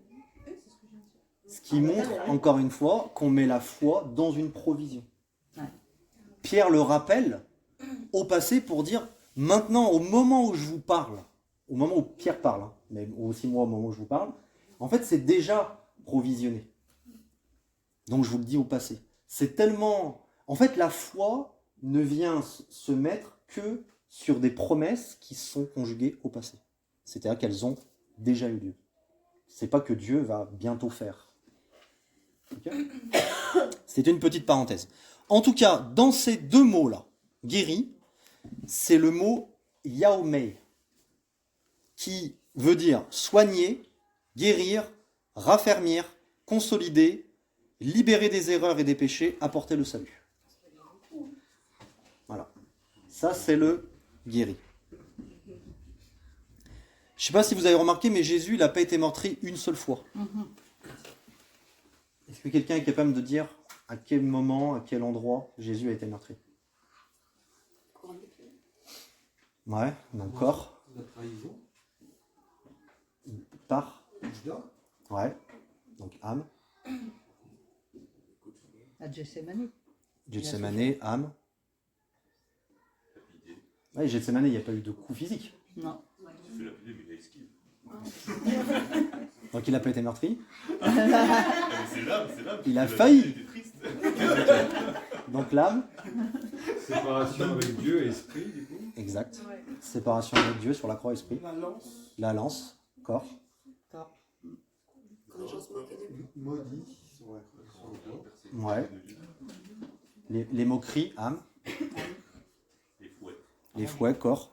Ce qui montre, encore une fois, qu'on met la foi dans une provision. Ouais. Pierre le rappelle au passé pour dire, maintenant, au moment où je vous parle, au moment où Pierre parle, hein, mais aussi moi au moment où je vous parle, en fait, c'est déjà provisionné. Donc je vous le dis au passé. C'est tellement... En fait, la foi ne vient se mettre que sur des promesses qui sont conjuguées au passé. C'est-à-dire qu'elles ont déjà eu lieu. C'est pas que Dieu va bientôt faire. Okay. C'était une petite parenthèse. En tout cas, dans ces deux mots-là, guéri, c'est le mot yaomei, qui veut dire soigner, guérir, raffermir, consolider, libérer des erreurs et des péchés, apporter le salut. Voilà. Ça, c'est le guéri. Je ne sais pas si vous avez remarqué, mais Jésus, il n'a pas été meurtri une seule fois. Est-ce que quelqu'un est capable de dire à quel moment, à quel endroit Jésus a été meurtri? Ouais, dans le corps. La trahison, Par. Judas, Ouais. Donc âme. À Gethsemane. Gethsemane, âme. Ouais, Gethsemane, il n'y a pas eu de coup physique. Non. Tu fais la vidéo, mais il a esquive. Donc il n'a pas été meurtri. Ah, mais c'est l'âme. Il a La failli. vidéo était triste. Donc l'âme. Séparation avec Dieu et esprit, du coup. Exact. Séparation avec Dieu sur la croix, esprit. la lance, La lance, corps. Corps. Quand les gens se moquaient de lui. maudit sur le bois. Ouais. Les moqueries, âme. Les fouets. Les fouets, corps.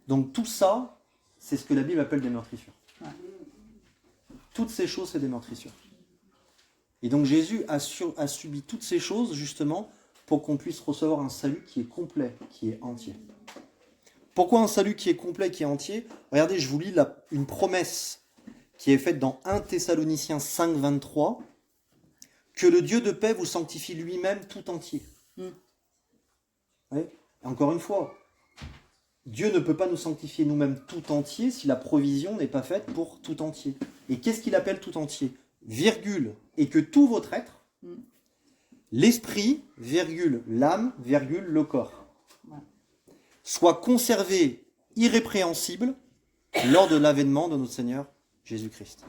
Donc tout ça, c'est ce que la Bible appelle des meurtrissures. Ouais. Toutes ces choses, c'est des meurtrissures. Et donc Jésus a subi toutes ces choses justement pour qu'on puisse recevoir un salut qui est complet, qui est entier. Pourquoi un salut qui est complet, qui est entier? Regardez, je vous lis une promesse qui est faite dans 1 Thessaloniciens 5, 23. Que le Dieu de paix vous sanctifie lui-même tout entier. Oui. Encore une fois, Dieu ne peut pas nous sanctifier nous-mêmes tout entier si la provision n'est pas faite pour tout entier. Et qu'est-ce qu'il appelle tout entier? Virgule, et que tout votre être, l'esprit, virgule, l'âme, virgule, le corps, soit conservé irrépréhensible lors de l'avènement de notre Seigneur Jésus-Christ.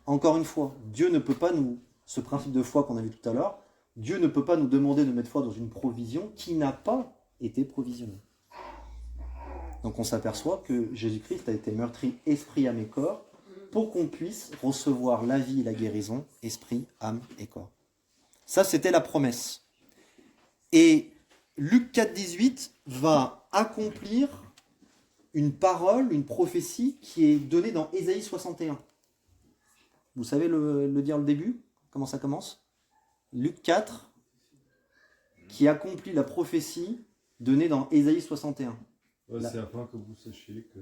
Encore une fois, Dieu ne peut pas nous, ce principe de foi qu'on a vu tout à l'heure, Dieu ne peut pas nous demander de mettre foi dans une provision qui n'a pas été provisionnée. Donc on s'aperçoit que Jésus-Christ a été meurtri esprit, âme et corps pour qu'on puisse recevoir la vie et la guérison, esprit, âme et corps. Ça, c'était la promesse. Et Luc 4,18 va accomplir une parole, une prophétie qui est donnée dans Ésaïe 61. Vous savez le dire le début? Comment ça commence? Luc 4, qui accomplit la prophétie donnée dans Ésaïe 61. Ouais, c'est afin que vous sachiez que...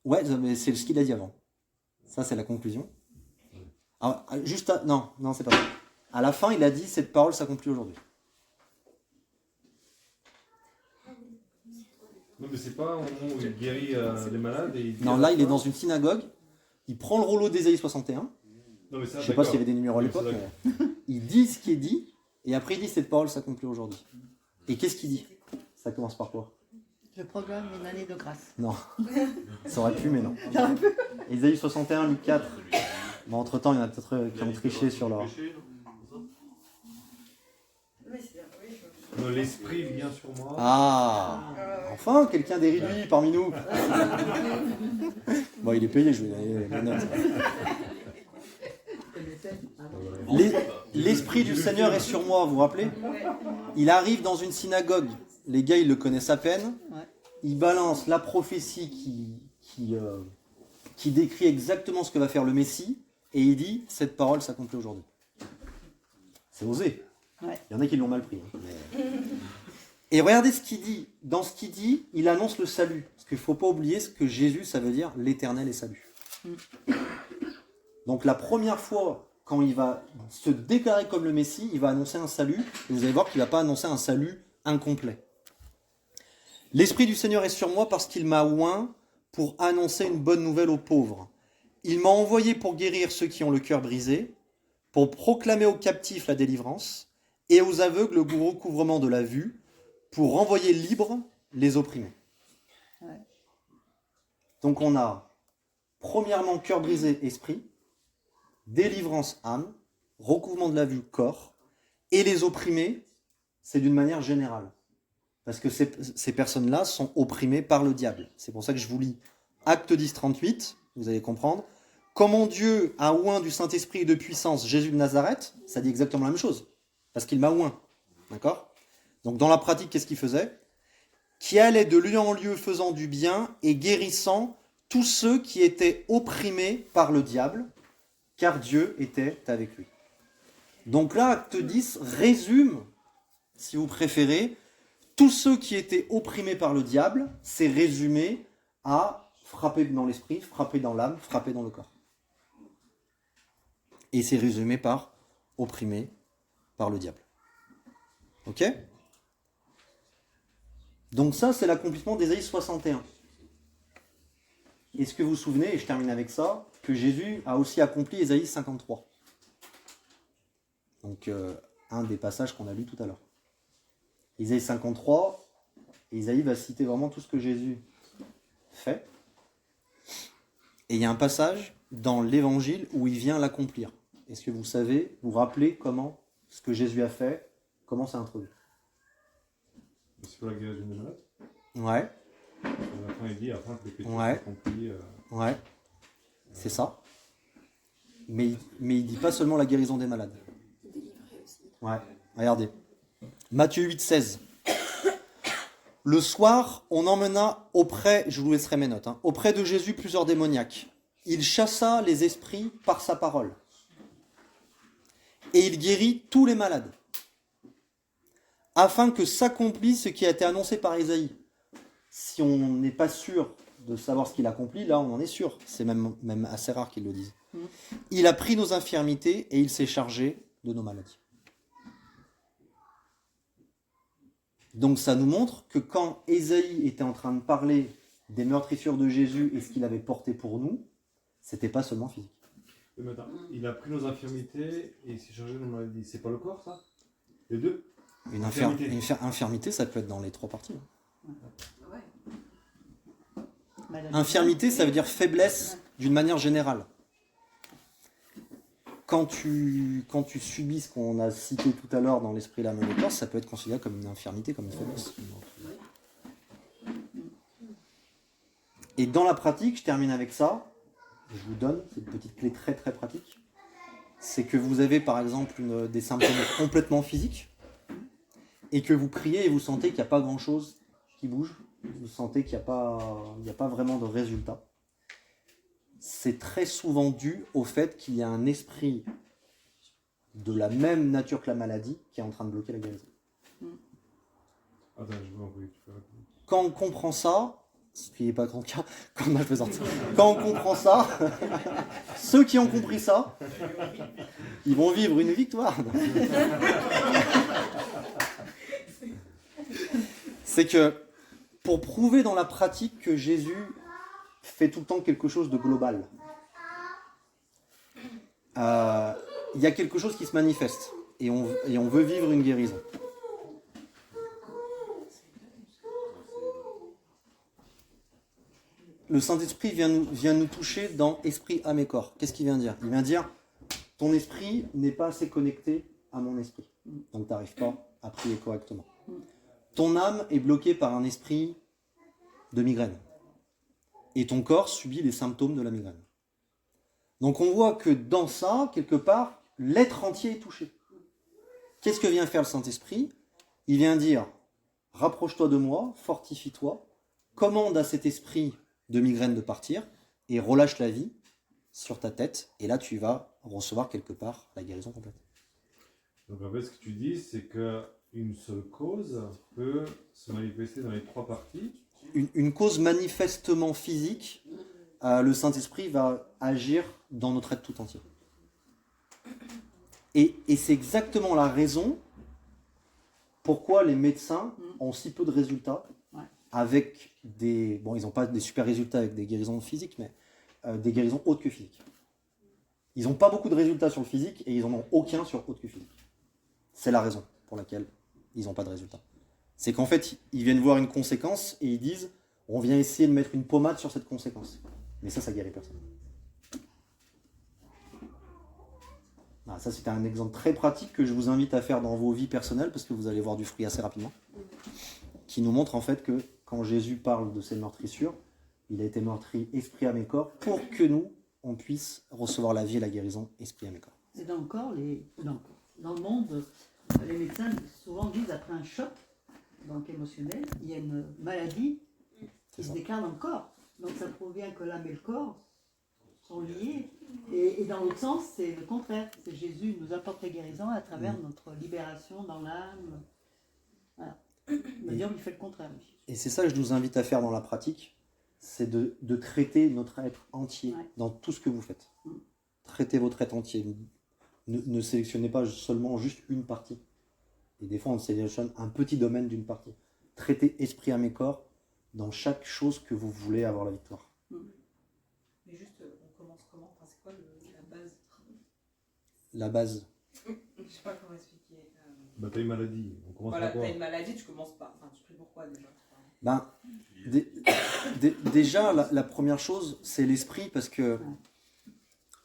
Ouais, mais c'est ce qu'il a dit avant. Ça, c'est la conclusion. Alors, non, c'est pas ça. À la fin, il a dit, cette parole s'accomplit aujourd'hui. Non, mais c'est pas au moment où il guérit les malades et il dit Non, à là, la il est fin- dans une synagogue. Il prend le rouleau d'Ésaïe 61. Non, mais ça, Je sais pas s'il y d'accord. avait des numéros à Oui, l'époque, c'est mais il dit ce qui est dit, et après il dit cette parole s'accomplit aujourd'hui. Et qu'est-ce qu'il dit? Ça commence par quoi? Je proclame une année de grâce. Non. Ça aurait pu, mais non. Ésaïe 61, Luc 4. Bon, entre-temps, il y en a peut-être qui ont triché sur leur... Non, l'esprit vient sur moi. Ah, enfin, quelqu'un d'érudit parmi nous. Bon, il est payé, je vais donner la note. L'esprit du Seigneur est sur moi, vous vous rappelez? Il arrive dans une synagogue. Les gars, ils le connaissent à peine. Il balance la prophétie qui décrit exactement ce que va faire le Messie. Et il dit, cette parole s'accomplit aujourd'hui. C'est osé. Ouais. Il y en a qui l'ont mal pris. Hein, mais... Et regardez ce qu'il dit. Dans ce qu'il dit, il annonce le salut. Parce qu'il ne faut pas oublier ce que Jésus, ça veut dire l'éternel est salut. Donc la première fois, quand il va se déclarer comme le Messie, il va annoncer un salut. Et vous allez voir qu'il ne va pas annoncer un salut incomplet. L'Esprit du Seigneur est sur moi parce qu'il m'a oint pour annoncer une bonne nouvelle aux pauvres. Il m'a envoyé pour guérir ceux qui ont le cœur brisé, pour proclamer aux captifs la délivrance et aux aveugles le recouvrement de la vue, pour renvoyer libres les opprimés. Ouais. Donc on a premièrement cœur brisé, esprit, délivrance, âme, recouvrement de la vue, corps, et les opprimés, c'est d'une manière générale. Parce que ces personnes-là sont opprimées par le diable. C'est pour ça que je vous lis Acte 10, 38, vous allez comprendre. Comment Dieu a oint du Saint-Esprit et de puissance Jésus de Nazareth, ça dit exactement la même chose. Parce qu'il m'a oint. D'accord? Donc dans la pratique, qu'est-ce qu'il faisait? Qui allait de lieu en lieu faisant du bien et guérissant tous ceux qui étaient opprimés par le diable, car Dieu était avec lui. Donc là, Acte 10 résume, si vous préférez, tous ceux qui étaient opprimés par le diable, c'est résumé à frapper dans l'esprit, frapper dans l'âme, frapper dans le corps. Et c'est résumé par opprimés par le diable. Ok? Donc ça, c'est l'accomplissement d'Ésaïe 61. Est-ce que vous vous souvenez, et je termine avec ça, que Jésus a aussi accompli Ésaïe 53. Donc un des passages qu'on a lu tout à l'heure. Ésaïe 53, Ésaïe va citer vraiment tout ce que Jésus fait. Et il y a un passage dans l'Évangile où il vient l'accomplir. Est-ce que vous savez, vous rappelez comment ce que Jésus a fait, comment c'est introduit? C'est pas la guérison des malades. Ouais, À la fin, il dit afin que les péchés Ouais. soient accomplis. ouais, c'est ça. Mais il dit pas seulement la guérison des malades. Délivrer aussi. Ouais, regardez. Matthieu 8, 16. Le soir, on emmena auprès, je vous laisserai mes notes, auprès de Jésus plusieurs démoniaques. Il chassa les esprits par sa parole. Et il guérit tous les malades. Afin que s'accomplisse ce qui a été annoncé par Ésaïe. Si on n'est pas sûr de savoir ce qu'il accomplit, là on en est sûr. C'est même assez rare qu'ils le disent. Il a pris nos infirmités et il s'est chargé de nos maladies. Donc ça nous montre que quand Ésaïe était en train de parler des meurtrissures de Jésus et ce qu'il avait porté pour nous, c'était pas seulement physique. Mais attends, il a pris nos infirmités et il s'est chargé de nos maladies. C'est pas le corps, ça? Les deux? Une Infirmité. infirmité, ça peut être dans les trois parties. Maladie. Infirmité, ça veut dire faiblesse d'une manière générale. Quand tu subis ce qu'on a cité tout à l'heure dans l'esprit, l'âme et le corps, ça peut être considéré comme une infirmité, comme une faiblesse. Et dans la pratique, je termine avec ça, je vous donne cette petite clé très très pratique, c'est que vous avez par exemple des symptômes complètement physiques, et que vous priez et vous sentez qu'il n'y a pas grand-chose qui bouge, vous sentez qu'il n'y a pas vraiment de résultat. C'est très souvent dû au fait qu'il y a un esprit de la même nature que la maladie qui est en train de bloquer la guérison. Attends, je vais envoyer. Quand on comprend ça, ce qui n'est pas grand cas, quand on plaisante. Quand on comprend ça, ceux qui ont compris ça, ils vont vivre une victoire. C'est que pour prouver dans la pratique que Jésus fait tout le temps quelque chose de global, il y a quelque chose qui se manifeste et on veut vivre une guérison. Le Saint-Esprit vient nous toucher dans esprit, âme et corps. Qu'est-ce qu'il vient dire? Il vient dire, ton esprit n'est pas assez connecté à mon esprit. Donc tu n'arrives pas à prier correctement. Ton âme est bloquée par un esprit de migraine. Et ton corps subit les symptômes de la migraine. Donc on voit que dans ça, quelque part, l'être entier est touché. Qu'est-ce que vient faire le Saint-Esprit? Il vient dire, rapproche-toi de moi, fortifie-toi, commande à cet esprit de migraine de partir et relâche la vie sur ta tête et là tu vas recevoir quelque part la guérison complète. Donc en fait ce que tu dis c'est qu'une seule cause peut se manifester dans les trois parties. Une cause manifestement physique, le Saint-Esprit va agir dans notre être tout entier. Et c'est exactement la raison pourquoi les médecins ont si peu de résultats avec des... Bon, ils n'ont pas des super résultats avec des guérisons physiques, mais des guérisons autres que physiques. Ils n'ont pas beaucoup de résultats sur le physique et ils n'en ont aucun sur autre que physique. C'est la raison pour laquelle ils n'ont pas de résultats. C'est qu'en fait, ils viennent voir une conséquence et ils disent « on vient essayer de mettre une pommade sur cette conséquence ». Mais ça guérit personne. Ah, ça, c'était un exemple très pratique que je vous invite à faire dans vos vies personnelles parce que vous allez voir du fruit assez rapidement, qui nous montre en fait que quand Jésus parle de ces meurtrissures, il a été meurtri esprit, âme et corps pour que nous, on puisse recevoir la vie et la guérison esprit, âme et corps. Et dans le corps, dans le monde, les médecins souvent disent après un choc donc émotionnel, il y a une maladie qui se déclare dans le corps. Donc ça provient que l'âme et le corps sont liés. Et dans l'autre sens, c'est le contraire. C'est Jésus nous apporte la guérison à travers notre libération dans l'âme. Voilà. Le médium, il fait le contraire. Et c'est ça que je nous invite à faire dans la pratique, c'est de traiter notre être entier dans tout ce que vous faites. Traitez votre être entier. Ne sélectionnez pas seulement juste une partie. Et des fois, on sélectionne un petit domaine d'une partie. Traitez esprit, âme et corps dans chaque chose que vous voulez avoir la victoire. Mais juste, on commence comment? Enfin, c'est quoi la base? La base. Je sais pas comment expliquer. Bah t'as une maladie, on commence Voilà, par quoi? t'as une maladie, tu commences pas. Enfin, tu pries pourquoi déjà? Ben, déjà, la première chose, c'est l'esprit parce que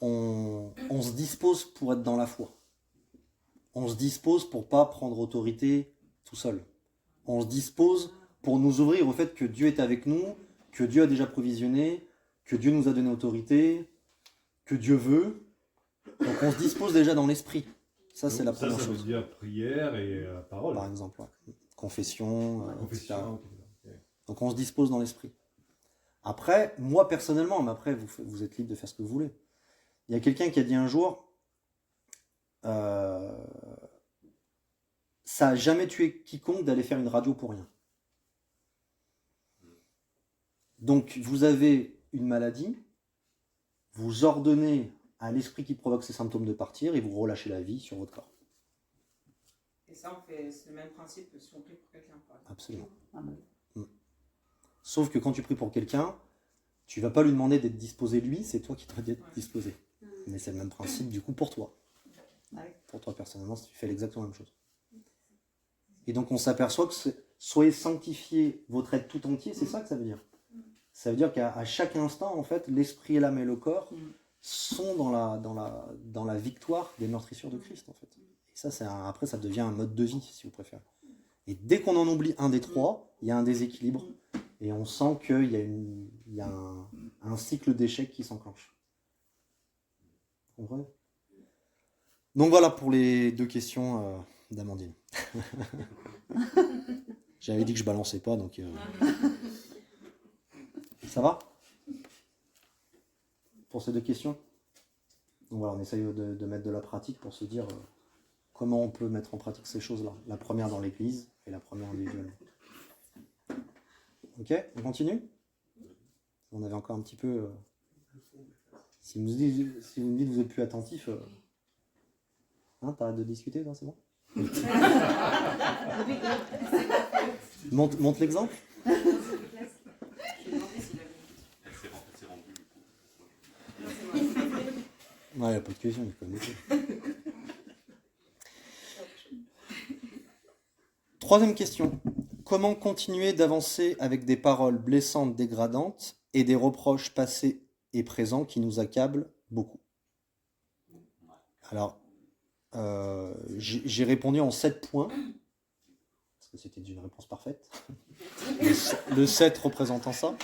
on se dispose pour être dans la foi. On se dispose pour pas prendre autorité tout seul. On se dispose pour nous ouvrir au fait que Dieu est avec nous, que Dieu a déjà provisionné, que Dieu nous a donné autorité, que Dieu veut. Donc on se dispose déjà dans l'esprit. Ça, c'est la première chose. Ça veut dire prière et parole. Par exemple, confession, etc. Confession. Donc on se dispose dans l'esprit. Après, moi personnellement, mais après vous êtes libre de faire ce que vous voulez. Il y a quelqu'un qui a dit un jour, ça n'a jamais tué quiconque d'aller faire une radio pour rien. Donc vous avez une maladie, vous ordonnez à l'esprit qui provoque ces symptômes de partir et vous relâchez la vie sur votre corps. Et ça, c'est le même principe que si on prie pour quelqu'un. Absolument. Sauf que quand tu pries pour quelqu'un, tu ne vas pas lui demander d'être disposé lui, c'est toi qui dois être disposé. Mais c'est le même principe du coup pour toi. Pour toi personnellement, tu fais exactement la même chose. Et donc on s'aperçoit que soyez sanctifiés votre être tout entier, c'est ça que ça veut dire. Ça veut dire qu'à chaque instant, en fait, l'esprit, l'âme et le corps sont dans la victoire des meurtrissures de Christ, en fait. Et ça, après, ça devient un mode de vie, si vous préférez. Et dès qu'on en oublie un des trois, il y a un déséquilibre. Et on sent qu'il y a, il y a un cycle d'échecs qui s'enclenche. Vous comprenez? Donc voilà pour les 2 questions d'Amandine. J'avais dit que je balançais pas, donc... Ça va? Pour ces 2 questions? Donc voilà, on essaye de mettre de la pratique pour se dire comment on peut mettre en pratique ces choses-là. La première dans l'église et la première individuellement. Ok, on continue? On avait encore un petit peu... Si vous me dites que vous êtes plus attentif, hein, t'arrêtes de discuter, non, c'est bon? Montre l'exemple. Elle s'est rendue du coup. Ouais, il n'y a pas de question, il connaît tout. 3e question. Comment continuer d'avancer avec des paroles blessantes, dégradantes et des reproches passés et présents qui nous accablent beaucoup? Alors, j'ai répondu en 7 points, parce que c'était une réponse parfaite. Le 7 représentant ça.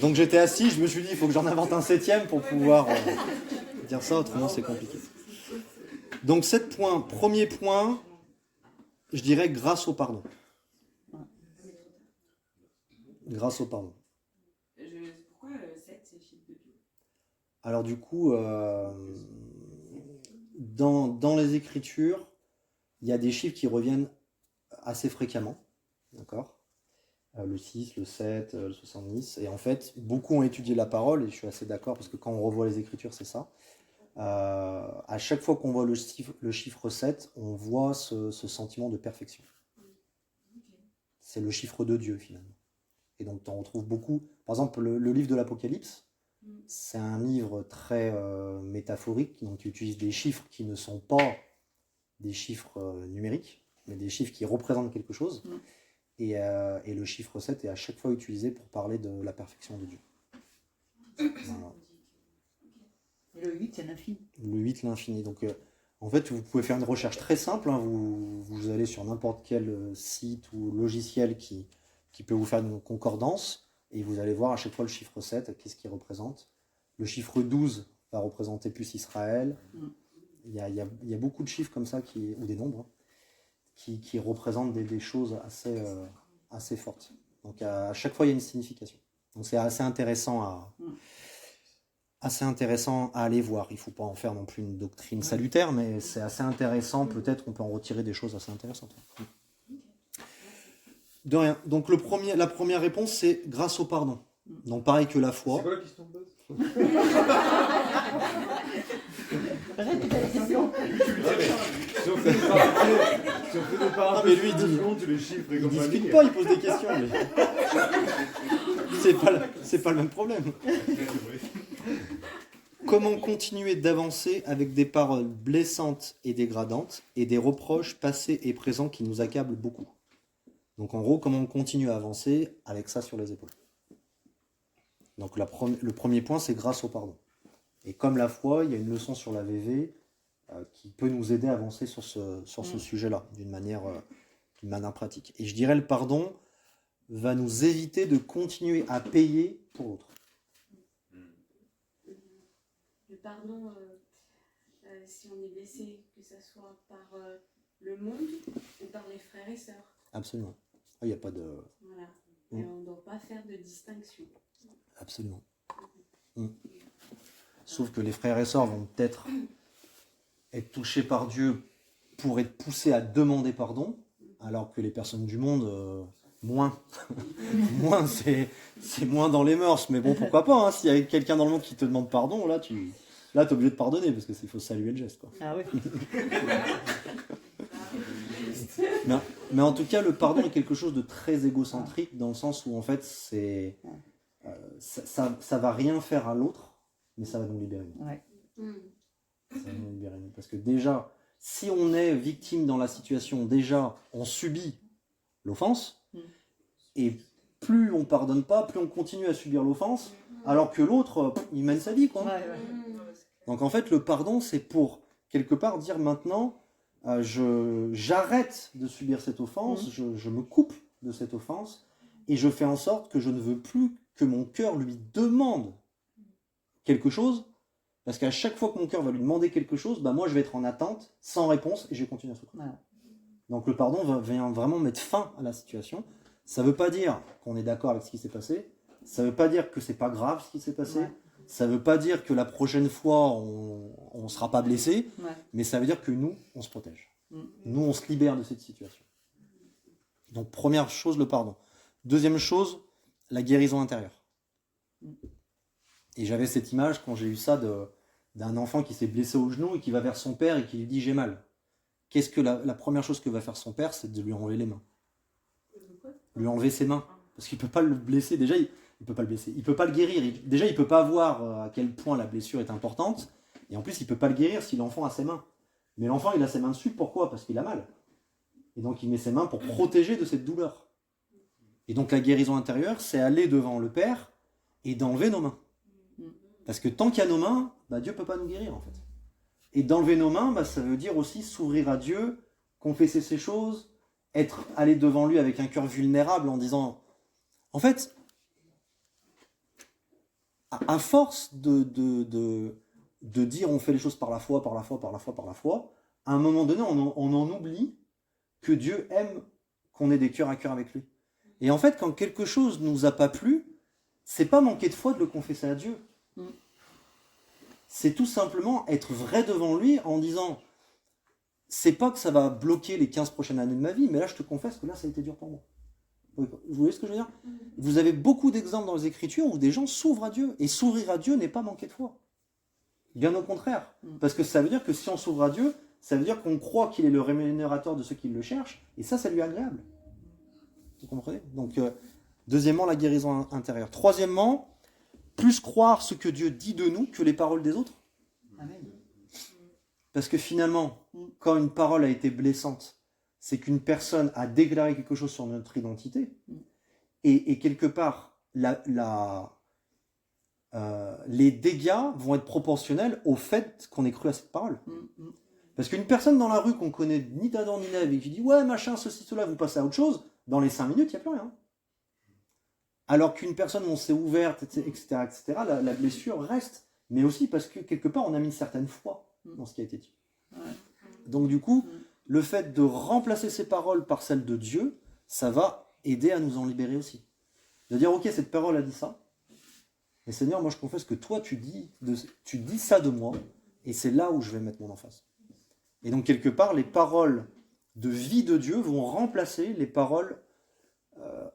Donc j'étais assis, je me suis dit, il faut que j'en invente un 7e pour pouvoir dire ça, autrement c'est compliqué. Donc 7 points. Premier point, je dirais grâce au pardon. Grâce au pardon. Pourquoi 7 c'est le chiffre de Dieu? Alors du coup, dans les Écritures, il y a des chiffres qui reviennent assez fréquemment. D'accord ? Le 6, le 7, le 70. Et en fait, beaucoup ont étudié la parole, et je suis assez d'accord, parce que quand on revoit les Écritures, c'est ça. À chaque fois qu'on voit le chiffre 7, on voit ce sentiment de perfection. C'est le chiffre de Dieu, finalement. Et donc, tu en retrouves beaucoup. Par exemple, le livre de l'Apocalypse, c'est un livre très métaphorique, donc tu utilises des chiffres qui ne sont pas des chiffres numériques, mais des chiffres qui représentent quelque chose. Et le chiffre 7 est à chaque fois utilisé pour parler de la perfection de Dieu. Voilà. Et le 8, c'est l'infini. Le 8, l'infini. Donc, en fait, vous pouvez faire une recherche très simple. Hein. Vous allez sur n'importe quel site ou logiciel qui peut vous faire une concordance, et vous allez voir à chaque fois le chiffre 7, qu'est-ce qu'il représente. Le chiffre 12 va représenter plus Israël. Il y a beaucoup de chiffres comme ça, ou des nombres, qui représentent des choses assez fortes. Donc à chaque fois, il y a une signification. Donc c'est assez intéressant à aller voir. Il ne faut pas en faire non plus une doctrine salutaire, mais c'est assez intéressant. Peut-être qu'on peut en retirer des choses assez intéressantes. De rien. Donc la première réponse, c'est grâce au pardon. Donc pareil que la foi. C'est quoi la question de base? Si on faisait pas mais lui, il dit, les chiffres et il compagnie. discute pas, il pose des questions. Mais... c'est pas le même problème. Comment continuer d'avancer avec des paroles blessantes et dégradantes et des reproches passés et présents qui nous accablent beaucoup? Donc en gros, comment on continue à avancer avec ça sur les épaules? Donc le premier point, c'est grâce au pardon. Et comme la foi, il y a une leçon sur la VV qui peut nous aider à avancer sur ce sujet-là d'une manière pratique. Et je dirais le pardon va nous éviter de continuer à payer pour l'autre. Le pardon, si on est blessé, que ce soit par le monde ou par les frères et sœurs. Absolument. Il n'y a pas de... Voilà. Et on ne doit pas faire de distinction. Absolument. Sauf que les frères et sœurs vont peut-être être touchés par Dieu pour être poussés à demander pardon, alors que les personnes du monde, moins. Moins, c'est moins dans les mœurs. Mais bon, pourquoi pas, hein, s'il y a quelqu'un dans le monde qui te demande pardon, là, t'es obligé de pardonner, parce qu'il faut saluer le geste, quoi. Ah oui. Mais en tout cas, le pardon est quelque chose de très égocentrique, dans le sens où, en fait, ça va rien faire à l'autre, mais ça va nous libérer. Ouais. Ça va nous libérer. Parce que déjà, si on est victime dans la situation, déjà, on subit l'offense, et plus on pardonne pas, plus on continue à subir l'offense, alors que l'autre, il mène sa vie, quoi. Ouais. Donc en fait, le pardon, c'est pour, quelque part, dire maintenant, j'arrête de subir cette offense, je me coupe de cette offense, et je fais en sorte que je ne veux plus que mon cœur lui demande quelque chose, parce qu'à chaque fois que mon cœur va lui demander quelque chose, bah moi je vais être en attente, sans réponse, et je vais continuer à souffrir. Voilà. Donc le pardon vient vraiment mettre fin à la situation. Ça ne veut pas dire qu'on est d'accord avec ce qui s'est passé, ça ne veut pas dire que c'est pas grave ce qui s'est passé, Ouais. ça ne veut pas dire que la prochaine fois on ne sera pas blessé, Ouais. mais ça veut dire que nous, on se protège. Mm. Nous, on se libère de cette situation. Donc première chose, le pardon. Deuxième chose, la guérison intérieure. Et j'avais cette image quand j'ai eu ça d'un enfant qui s'est blessé au genou et qui va vers son père et qui lui dit « j'ai mal ». Qu'est-ce que la première chose que va faire son père, c'est de lui enlever les mains. Lui enlever ses mains. Parce qu'il ne peut pas le blesser. Déjà, il ne peut pas le blesser. Il ne peut pas le guérir. Déjà, il ne peut pas voir à quel point la blessure est importante. Et en plus, il ne peut pas le guérir si l'enfant a ses mains. Mais l'enfant, il a ses mains dessus. Pourquoi ? Parce qu'il a mal. Et donc, il met ses mains pour protéger de cette douleur. Et donc, la guérison intérieure, c'est aller devant le Père et d'enlever nos mains. Parce que tant qu'il y a nos mains, bah, Dieu ne peut pas nous guérir, en fait. Et d'enlever nos mains, bah, ça veut dire aussi s'ouvrir à Dieu, confesser ses choses, aller devant lui avec un cœur vulnérable en disant... En fait, à force de dire on fait les choses par la foi, à un moment donné, on en oublie que Dieu aime qu'on ait des cœurs à cœur avec lui. Et en fait, quand quelque chose ne nous a pas plu, c'est pas manquer de foi de le confesser à Dieu. C'est tout simplement être vrai devant lui en disant c'est pas que ça va bloquer les 15 prochaines années de ma vie, mais là je te confesse que là ça a été dur pour moi. Vous voyez ce que je veux dire ? Vous avez beaucoup d'exemples dans les Écritures où des gens s'ouvrent à Dieu. Et s'ouvrir à Dieu n'est pas manquer de foi. Bien au contraire. Parce que ça veut dire que si on s'ouvre à Dieu, ça veut dire qu'on croit qu'il est le rémunérateur de ceux qui le cherchent. Et ça lui est agréable. Vous comprenez ? Donc, deuxièmement, la guérison intérieure. Troisièmement, plus croire ce que Dieu dit de nous que les paroles des autres. Amen. Parce que finalement, quand une parole a été blessante, c'est qu'une personne a déclaré quelque chose sur notre identité, et quelque part, les dégâts vont être proportionnels au fait qu'on ait cru à cette parole. Parce qu'une personne dans la rue qu'on connaît ni d'Adam ni d'Ève et qui dit « ouais, machin, ceci, cela, vous passez à autre chose », dans les 5 minutes, il n'y a plus rien. Alors qu'une personne, on s'est ouverte, etc., la blessure reste, mais aussi parce que quelque part, on a mis une certaine foi dans ce qui a été dit. Donc du coup, le fait de remplacer ces paroles par celles de Dieu, ça va aider à nous en libérer aussi. De dire, ok, cette parole a dit ça, mais Seigneur, moi je confesse que toi tu dis ça de moi, et c'est là où je vais mettre mon emphase. Et donc quelque part, les paroles de vie de Dieu vont remplacer les paroles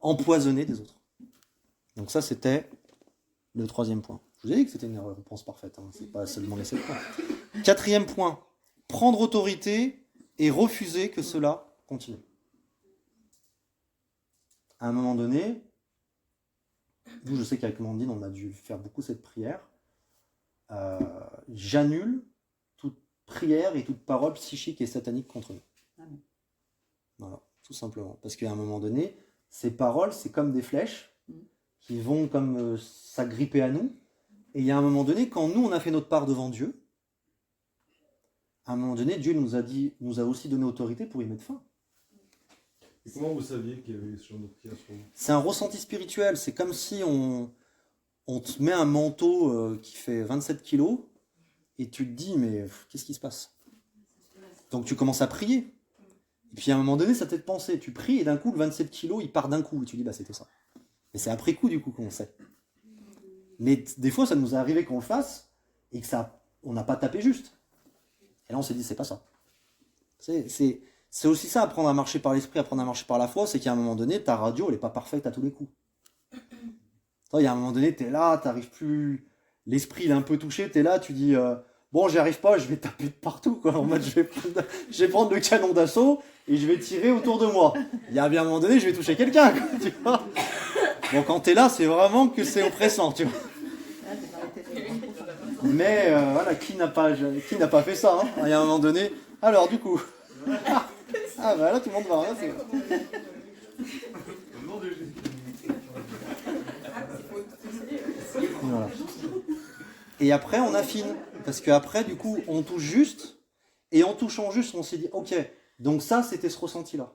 empoisonnées des autres. Donc ça, c'était le troisième point. Je vous ai dit que c'était une réponse parfaite, hein. C'est pas seulement les 7 points. Quatrième point, prendre autorité et refuser que cela continue. À un moment donné, nous, je sais qu'avec Mandine, on a dû faire beaucoup cette prière. J'annule toute prière et toute parole psychique et satanique contre nous. Amen. Voilà, tout simplement. Parce qu'à un moment donné, ces paroles, c'est comme des flèches qui vont comme s'agripper à nous. Et il y a un moment donné, quand nous, on a fait notre part devant Dieu, à un moment donné, Dieu nous a aussi donné autorité pour y mettre fin. Et comment vous saviez qu'il y avait ce genre de prière sur vous ? C'est un ressenti spirituel. C'est comme si on te met un manteau qui fait 27 kilos et tu te dis, mais qu'est-ce qui se passe ? Donc tu commences à prier. Et puis à un moment donné, ça t'est pensé. Tu pries et d'un coup, le 27 kilos, il part d'un coup. Et tu dis, bah c'était ça. Et c'est après coup, du coup, qu'on sait. Mais des fois, ça nous est arrivé qu'on le fasse et que on n'a pas tapé juste. Et là, on s'est dit, c'est pas ça. C'est aussi ça, apprendre à marcher par l'esprit, apprendre à marcher par la foi, c'est qu'à un moment donné, ta radio, elle n'est pas parfaite à tous les coups. Il y a un moment donné, tu es là, tu n'arrives plus... L'esprit, il est un peu touché, tu es là, tu dis, bon, j'y arrive pas, je vais taper de partout, quoi. En mode, je vais prendre le canon d'assaut et je vais tirer autour de moi. Il y a bien un moment donné, je vais toucher quelqu'un, quoi, tu vois. Bon, quand tu es là, c'est vraiment que c'est oppressant, tu vois. Mais voilà, qui n'a pas fait ça, hein. Il y a un moment donné, alors du coup... Ah bah là tout le monde va, hein, c'est... Voilà. Et après on affine, parce qu'après du coup on touche juste, Et en touchant juste, on s'est dit, ok, donc ça, c'était ce ressenti-là.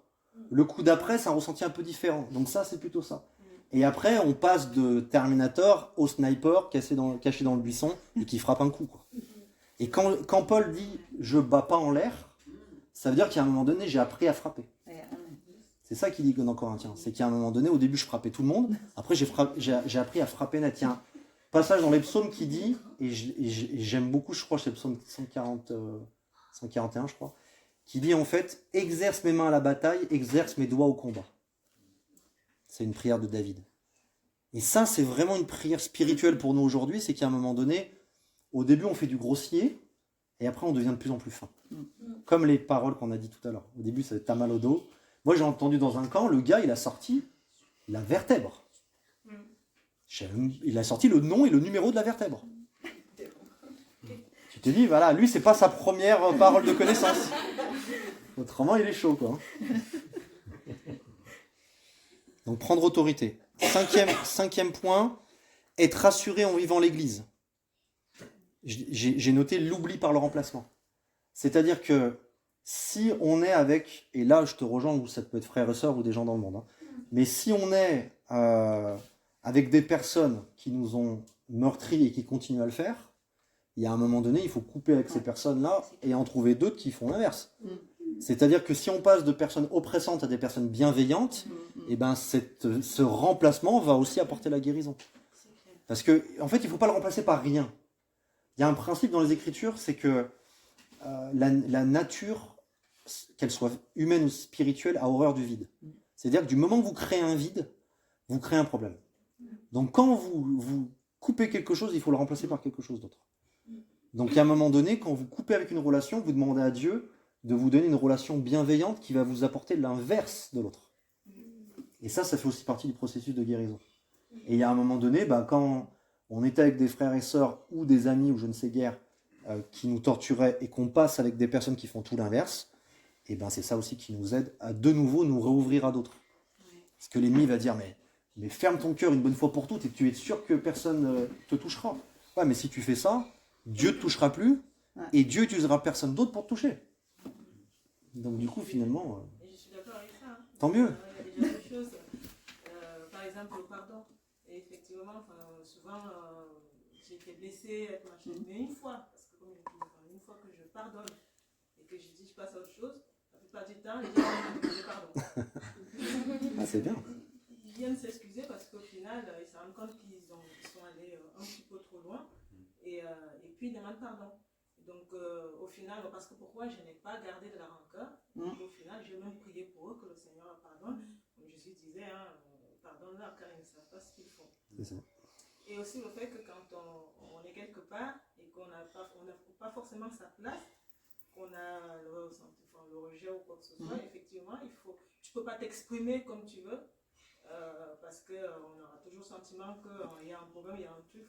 Le coup d'après, c'est un ressenti un peu différent. Donc ça, c'est plutôt ça. Et après, on passe de Terminator au sniper caché dans le buisson et qui frappe un coup, quoi. Et quand Paul dit « je bats pas en l'air », ça veut dire qu'à un moment donné, j'ai appris à frapper. C'est ça qu'il dit dans Corinthiens. C'est qu'à un moment donné, au début, je frappais tout le monde. Après, j'ai appris à frapper net. Il y a un passage dans les psaumes qui dit, et j'aime beaucoup, je crois, c'est le psaume 141, je crois, qui dit en fait « exerce mes mains à la bataille, exerce mes doigts au combat ». C'est une prière de David. Et ça, c'est vraiment une prière spirituelle pour nous aujourd'hui. C'est qu'à un moment donné, au début, on fait du grossier, et après, on devient de plus en plus fin. Comme les paroles qu'on a dit tout à l'heure. Au début, ça t'as mal au dos. Moi, j'ai entendu dans un camp, le gars, il a sorti la vertèbre. Il a sorti le nom et le numéro de la vertèbre. Tu te dis, voilà, lui, c'est pas sa première parole de connaissance. Autrement, il est chaud, quoi. Donc, prendre autorité. Cinquième point, être rassuré en vivant l'Église. J'ai noté l'oubli par le remplacement. C'est-à-dire que si on est avec, et là je te rejoins, ou ça peut être frères et sœurs ou des gens dans le monde, hein, mais si on est avec des personnes qui nous ont meurtris et qui continuent à le faire, il y a un moment donné, il faut couper avec ces personnes-là et en trouver d'autres qui font l'inverse. C'est-à-dire que si on passe de personnes oppressantes à des personnes bienveillantes, et ben ce remplacement va aussi apporter la guérison. Parce que, en fait, il ne faut pas le remplacer par rien. Il y a un principe dans les Écritures, c'est que la nature, qu'elle soit humaine ou spirituelle, a horreur du vide. C'est-à-dire que du moment que vous créez un vide, vous créez un problème. Donc quand vous coupez quelque chose, il faut le remplacer par quelque chose d'autre. Donc à un moment donné, quand vous coupez avec une relation, vous demandez à Dieu de vous donner une relation bienveillante qui va vous apporter l'inverse de l'autre. Et ça fait aussi partie du processus de guérison. Et il y a un moment donné, quand on était avec des frères et sœurs ou des amis ou je ne sais guère qui nous torturaient et qu'on passe avec des personnes qui font tout l'inverse, et ben c'est ça aussi qui nous aide à de nouveau nous réouvrir à d'autres. Parce que l'ennemi va dire mais ferme ton cœur une bonne fois pour toutes et tu es sûr que personne te touchera. Ouais, mais si tu fais ça, Dieu ne te touchera plus et Dieu n'utilisera personne d'autre pour te toucher. Donc du coup finalement, Et je suis d'accord avec ça. Hein. Tant mieux. Il y a des choses, par exemple le pardon. Et effectivement, souvent j'ai été blessée, mais une fois, parce que une fois que je pardonne et que je dis je passe à autre chose, la plupart du temps, les gens me demandent pardon. Ah, c'est bien. Ils viennent s'excuser parce qu'au final, ils se rendent compte qu'ils sont allés un petit peu trop loin et puis ils demandent pardon. Donc au final, parce que pourquoi je n'ai pas gardé de la rancœur, au final, j'ai même prié pour eux que le Seigneur leur pardonne. Comme Jésus disait, pardonne-leur car ils ne savent pas ce qu'ils font. C'est ça. Et aussi le fait que quand on est quelque part et qu'on n'a pas forcément sa place, qu'on a le rejet ou quoi que ce soit, effectivement, tu ne peux pas t'exprimer comme tu veux parce qu'on aura toujours le sentiment qu'il y a un problème, il y a un truc.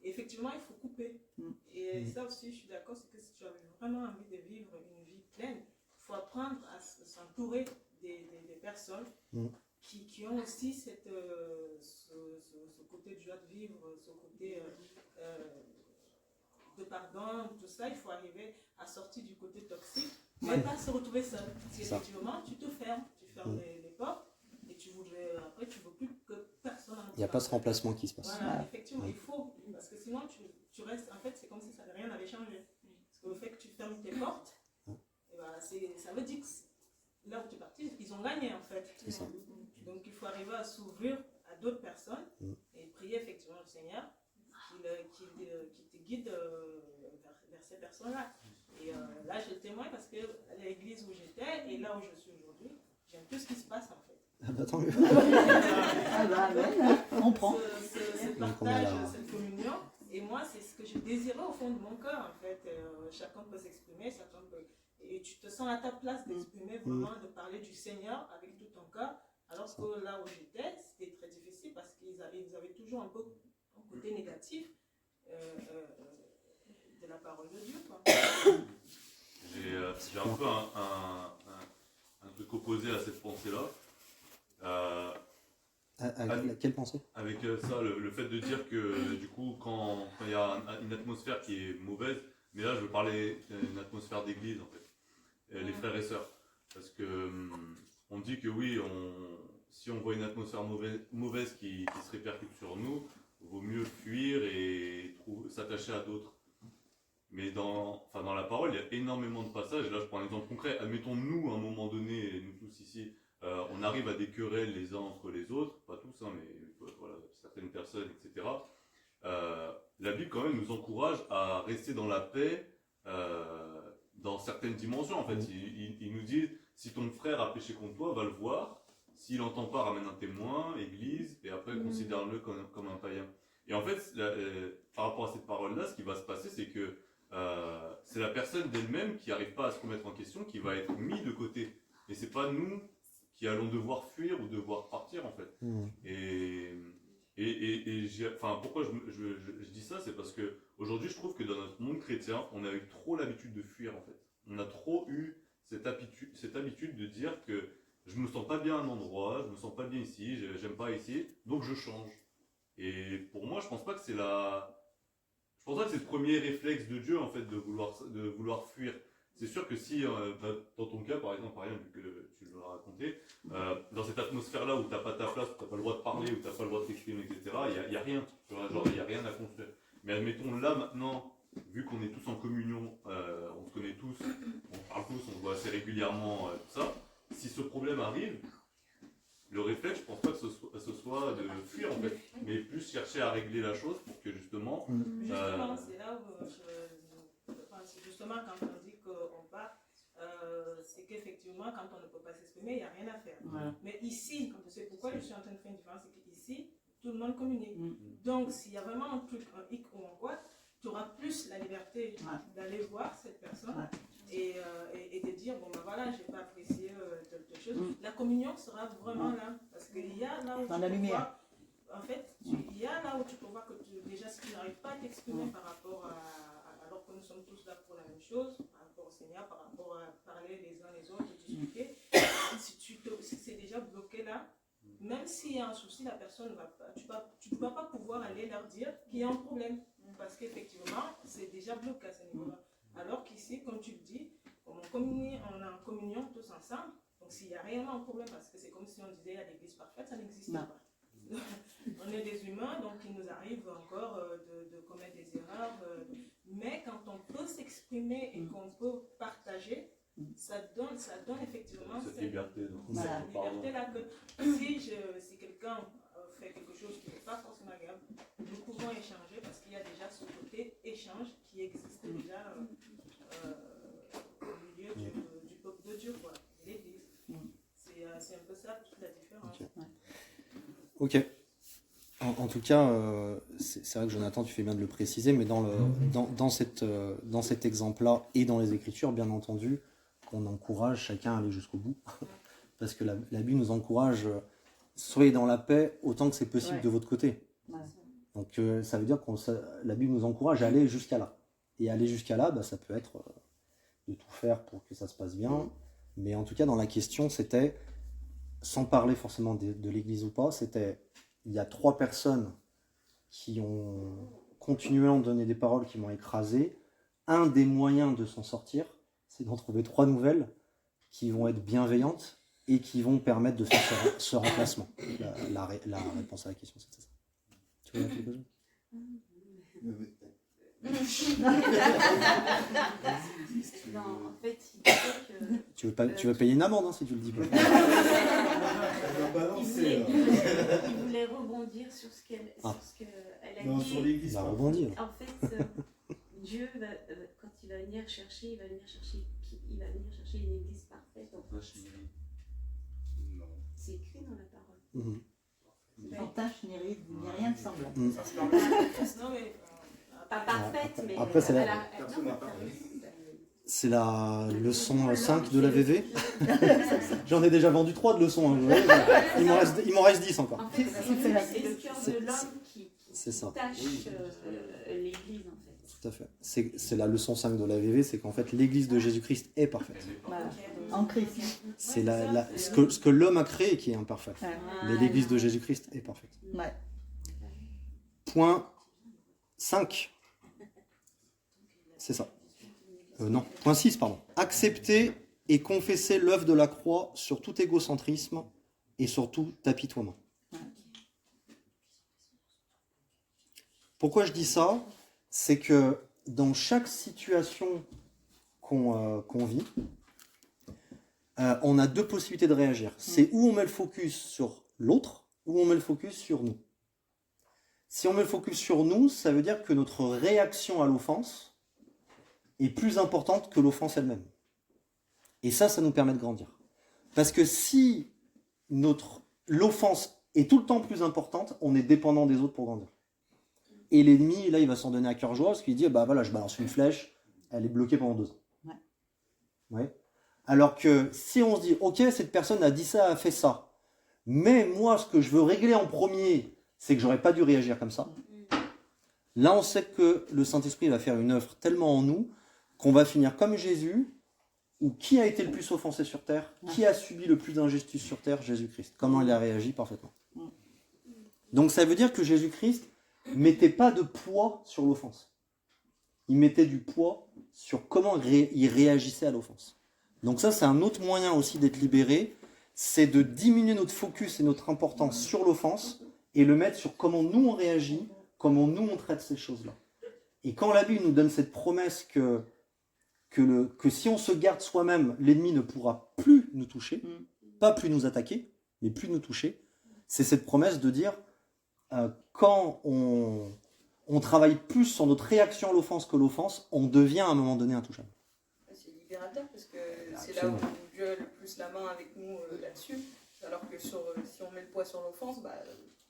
Effectivement, il faut couper. Et ça aussi, je suis d'accord, c'est que si tu as vraiment envie de vivre une vie pleine, il faut apprendre à s'entourer des personnes qui ont aussi ce côté de joie de vivre, ce côté de pardon, tout ça. Il faut arriver à sortir du côté toxique, mais pas se retrouver seul. Parce qu'effectivement, tu fermes les portes. Et après, tu ne veux plus que personne. Il n'y a pas ce remplacement qui se passe. Voilà, effectivement, il faut. Parce que sinon, tu restes. En fait, c'est comme si rien n'avait changé. Parce que le fait que tu fermes tes portes, ça veut dire que là où tu es parti, ils ont gagné en fait. C'est ça. Donc, il faut arriver à s'ouvrir à d'autres personnes et prier effectivement le Seigneur qui te guide vers ces personnes-là. Et là, je témoigne parce que l'église où j'étais et là où je suis aujourd'hui, j'aime tout ce qui se passe en fait. Ah bah tant mieux. On prend. Ce partage, cette communion. Et moi, c'est ce que je désirais au fond de mon cœur, en fait. Chacun peut s'exprimer, et tu te sens à ta place d'exprimer vraiment, de parler du Seigneur avec tout ton cœur. Alors que là où j'étais, c'était très difficile parce qu'ils avaient toujours un peu un côté négatif de la parole de Dieu, quoi. J'ai un peu un truc opposé à cette pensée-là. Quelle pensée? Avec ça, le fait de dire que du coup, quand il y a une atmosphère qui est mauvaise, Mais là, je veux parler d'une atmosphère d'église, en fait. Les frères et sœurs. Parce que on dit que oui, si on voit une atmosphère mauvaise qui se répercute sur nous, vaut mieux fuir et s'attacher à d'autres. Mais dans la parole, il y a énormément de passages. Et là, je prends un exemple concret. Admettons, nous, à un moment donné, nous tous ici, on arrive à des querelles les uns entre les autres. Pas tous, hein, mais voilà, certaines personnes, etc. La Bible, quand même, nous encourage à rester dans la paix dans certaines dimensions. En fait, il nous dit, si ton frère a péché contre toi, va le voir. S'il n'entend pas, ramène un témoin, église, et après, considère-le comme un païen. Et en fait, par rapport à cette parole-là, ce qui va se passer, c'est que c'est la personne d'elle-même qui n'arrive pas à se remettre en question, qui va être mise de côté. Et c'est pas nous qui allons devoir fuir ou devoir partir, en fait. Pourquoi je dis ça, c'est parce que aujourd'hui, je trouve que dans notre monde chrétien, on a eu trop l'habitude de fuir, en fait. On a trop eu cette habitude de dire que je me sens pas bien à un endroit, je me sens pas bien ici, j'aime pas ici, donc je change. Et pour moi, je pense pas que c'est le premier réflexe de Dieu, en fait, de vouloir fuir. C'est sûr que si, dans ton cas, par exemple, vu que tu l'as raconté, dans cette atmosphère-là où t'as pas ta place, où t'as pas le droit de parler, où t'as pas le droit de t'exprimer, etc., il y a rien. Tu vois, genre, il y a rien à construire. Mais admettons, là, maintenant, vu qu'on est tous en communion, on se connaît tous, on parle tous, on se voit assez régulièrement, tout ça, si ce problème arrive, le réflexe, je pense pas que ce soit de fuir, en fait, mais plus chercher à régler la chose pour que justement... Justement, c'est là où justement, quand on dit qu'on part, c'est qu'effectivement, quand on ne peut pas s'exprimer, il n'y a rien à faire. Voilà. Mais ici, c'est pourquoi je suis en train de faire une différence, c'est qu'ici, tout le monde communique. Donc, s'il y a vraiment un truc, un hic ou un quoi, tu auras plus la liberté d'aller voir cette personne et de dire, bon ben voilà, je n'ai pas apprécié telle chose. La communion sera vraiment là, parce qu'il y a là où dans tu la peux lumière. voir, en fait, il y a là où tu peux voir que déjà, si tu n'arrives pas à t'exprimer par rapport alors que nous sommes tous là pour la même chose, par rapport au Seigneur, par rapport à parler les uns les autres, discuter, si c'est déjà bloqué là, même s'il y a un souci, la personne ne va pas, tu ne vas pas pouvoir aller leur dire qu'il y a un problème, parce qu'effectivement, c'est déjà bloqué à ce niveau-là. Alors qu'ici, comme tu le dis, on est en communion tous ensemble, donc s'il y a réellement un problème, parce que c'est comme si on disait à l'église parfaite, ça n'existe pas. On est des humains, donc il nous arrive encore de commettre des erreurs, mais quand on peut s'exprimer et qu'on peut partager, ça donne effectivement cette liberté. Cette liberté-là que si quelqu'un fait quelque chose qui n'est pas forcément agréable, nous pouvons échanger parce qu'il y a déjà ce côté échange qui existe déjà au milieu du peuple de Dieu, quoi, l'Église. C'est un peu ça toute la différence. Ok. En tout cas, c'est vrai que Jonathan, tu fais bien de le préciser, mais dans cet exemple-là et dans les Écritures, bien entendu, qu'on encourage chacun à aller jusqu'au bout. Parce que la Bible nous encourage, soyez dans la paix autant que c'est possible de votre côté. Donc ça veut dire que la Bible nous encourage à aller jusqu'à là. Et aller jusqu'à là, ça peut être de tout faire pour que ça se passe bien. Mais en tout cas, dans la question, c'était, sans parler forcément de l'Église ou pas, c'était, il y a 3 personnes qui ont continuellement donné des paroles qui m'ont écrasé. Un des moyens de s'en sortir, c'est d'en trouver 3 nouvelles qui vont être bienveillantes et qui vont permettre de faire ce remplacement. La réponse à la question, c'était ça. Tu veux dire quelque chose ? Non, en fait, il disait que... Tu vas payer une amende si tu le dis pas. Il voulait rebondir sur ce qu'elle a dit. Sur l'église. Va rebondir. En fait, Dieu, quand il va venir chercher, il va venir chercher une église parfaite. Donc, c'est écrit dans la parole. Sans tâche ni ride, ni rien de semblant. Non, mais pas parfaite, mais après, c'est la leçon 5 de la VV. J'en ai déjà vendu 3 de leçons. Il m'en reste 10 encore. En fait, c'est le cœur de l'homme qui tâche l'église, en fait. Tout à fait. C'est la leçon 5 de la VV, c'est qu'en fait, l'église de Jésus-Christ est parfaite. Voilà. En Christ. C'est ce que l'homme a créé qui est imparfait. Mais l'église de Jésus-Christ est parfaite. Ouais. Point 5. C'est ça. Non, point 6, pardon. Accepter et confesser l'œuvre de la croix sur tout égocentrisme et sur tout apitoiement. Pourquoi je dis ça? C'est que dans chaque situation qu'on vit, on a deux possibilités de réagir. C'est où on met le focus sur l'autre, ou on met le focus sur nous. Si on met le focus sur nous, ça veut dire que notre réaction à l'offense est plus importante que l'offense elle-même. Et ça nous permet de grandir. Parce que si l'offense est tout le temps plus importante, on est dépendant des autres pour grandir. Et l'ennemi, là, il va s'en donner à cœur joie, parce qu'il dit, bah voilà, je balance une flèche, elle est bloquée pendant 2 ans. Ouais. Alors que si on se dit, ok, cette personne a dit ça, a fait ça, mais moi, ce que je veux régler en premier, c'est que j'aurais pas dû réagir comme ça. Là, on sait que le Saint-Esprit va faire une œuvre tellement en nous qu'on va finir comme Jésus, où qui a été le plus offensé sur terre, qui a subi le plus d'injustice sur terre? Jésus-Christ. Comment il a réagi? Parfaitement. Donc ça veut dire que Jésus-Christ mettait pas de poids sur l'offense. Il mettait du poids sur comment il réagissait à l'offense. Donc ça, c'est un autre moyen aussi d'être libéré, c'est de diminuer notre focus et notre importance sur l'offense et le mettre sur comment nous on réagit, comment nous on traite ces choses-là. Et quand la Bible nous donne cette promesse que si on se garde soi-même, l'ennemi ne pourra plus nous toucher, pas plus nous attaquer, mais plus nous toucher, c'est cette promesse de dire quand on travaille plus sur notre réaction à l'offense que l'offense, on devient à un moment donné intouchable. C'est libérateur parce que c'est là où Dieu a le plus la main avec nous là-dessus, alors que si on met le poids sur l'offense,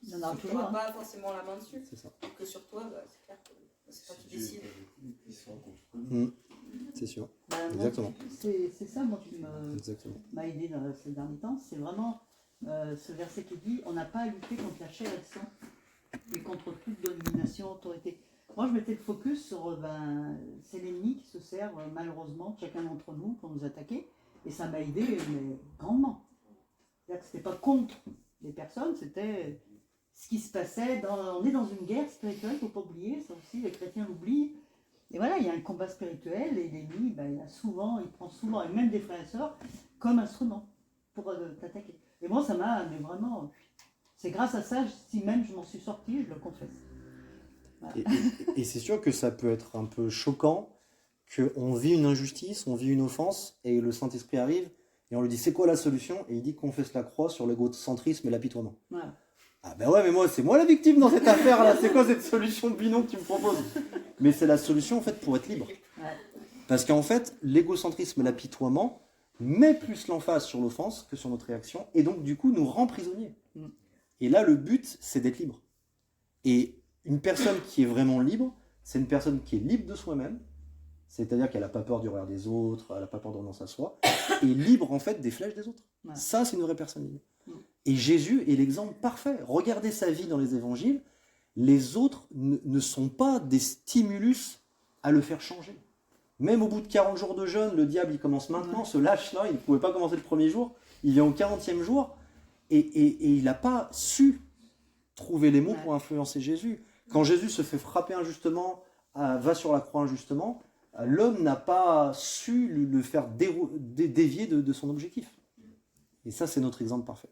tu n'auras pas forcément la main dessus. C'est ça. Et que sur toi, c'est clair que c'est toi qui décides. C'est sûr. Exactement. C'est ça, moi, qui m'a aidé dans ces derniers temps. C'est vraiment ce verset qui dit on n'a pas à lutter contre la chair et le sang, mais contre toute domination, autorité. Moi, je mettais le focus sur c'est l'ennemi qui se sert malheureusement de chacun d'entre nous pour nous attaquer. Et ça m'a aidé mais grandement. C'est-à-dire que ce n'était pas contre les personnes, c'était ce qui se passait. On est dans une guerre spirituelle, il ne faut pas oublier, ça aussi, les chrétiens l'oublient. Et voilà, il y a un combat spirituel et l'ennemi, il prend souvent, et même des frères et sœurs, comme instrument pour t'attaquer. Et moi, ça m'a, mais vraiment, c'est grâce à ça, si même je m'en suis sortie, je le confesse. Voilà. Et c'est sûr que ça peut être un peu choquant qu'on vit une injustice, on vit une offense, et le Saint-Esprit arrive, et on lui dit c'est quoi la solution? Et il dit confesse la croix sur l'égocentrisme et l'apitoiement. Voilà. Ah ben ouais, mais moi, c'est moi la victime dans cette affaire-là. C'est quoi cette solution de bidon que tu me proposes? Mais c'est la solution, en fait, pour être libre. Ouais. Parce qu'en fait, l'égocentrisme et l'apitoiement met plus l'emphase sur l'offense que sur notre réaction, et donc, du coup, nous rend prisonniers. Et là, le but, c'est d'être libre. Et une personne qui est vraiment libre, c'est une personne qui est libre de soi-même, c'est-à-dire qu'elle n'a pas peur du regard des autres, elle n'a pas peur de renoncer à soi, et libre, en fait, des flèches des autres. Ouais. Ça, c'est une vraie personne libre. Et Jésus est l'exemple parfait. Regardez sa vie dans les évangiles. Les autres ne sont pas des stimulus à le faire changer. Même au bout de 40 jours de jeûne, le diable, il commence maintenant, ce lâche-là, il ne pouvait pas commencer le premier jour, il vient au 40e jour, et il n'a pas su trouver les mots pour influencer Jésus. Quand Jésus se fait frapper injustement, va sur la croix injustement, l'homme n'a pas su le faire dévier de son objectif. Et ça, c'est notre exemple parfait.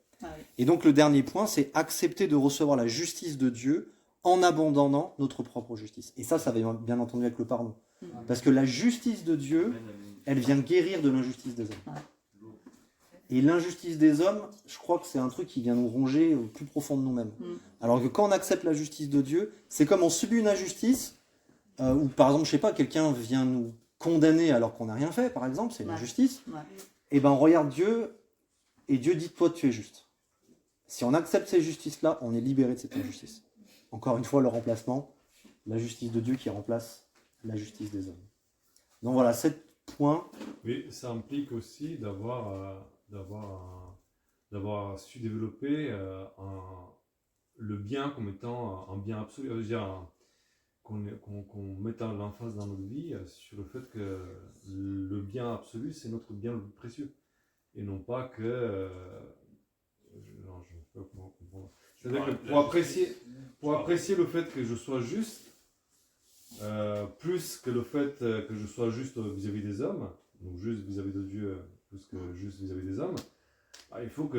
Et donc le dernier point, c'est accepter de recevoir la justice de Dieu en abandonnant notre propre justice. Et ça va bien entendu avec le pardon. Parce que la justice de Dieu, elle vient guérir de l'injustice des hommes. Et l'injustice des hommes, je crois que c'est un truc qui vient nous ronger au plus profond de nous-mêmes. Alors que quand on accepte la justice de Dieu, c'est comme on subit une injustice, ou par exemple, je sais pas, quelqu'un vient nous condamner alors qu'on n'a rien fait, par exemple, c'est une injustice. Et ben on regarde Dieu, et Dieu dit, toi tu es juste. Si on accepte ces justices-là, on est libéré de cette injustice. Encore une fois, le remplacement, la justice de Dieu qui remplace la justice des hommes. Donc voilà, 7 points. Oui, ça implique aussi d'avoir su développer le bien comme étant un bien absolu. Qu'on mette l'emphase dans notre vie sur le fait que le bien absolu, c'est notre bien le plus précieux. Et non pas que... non, je ne sais pas comment comprendre. C'est-à-dire que pour apprécier le fait que je sois juste, plus que le fait que je sois juste vis-à-vis des hommes, donc juste vis-à-vis de Dieu, plus que juste vis-à-vis des hommes, bah, il faut que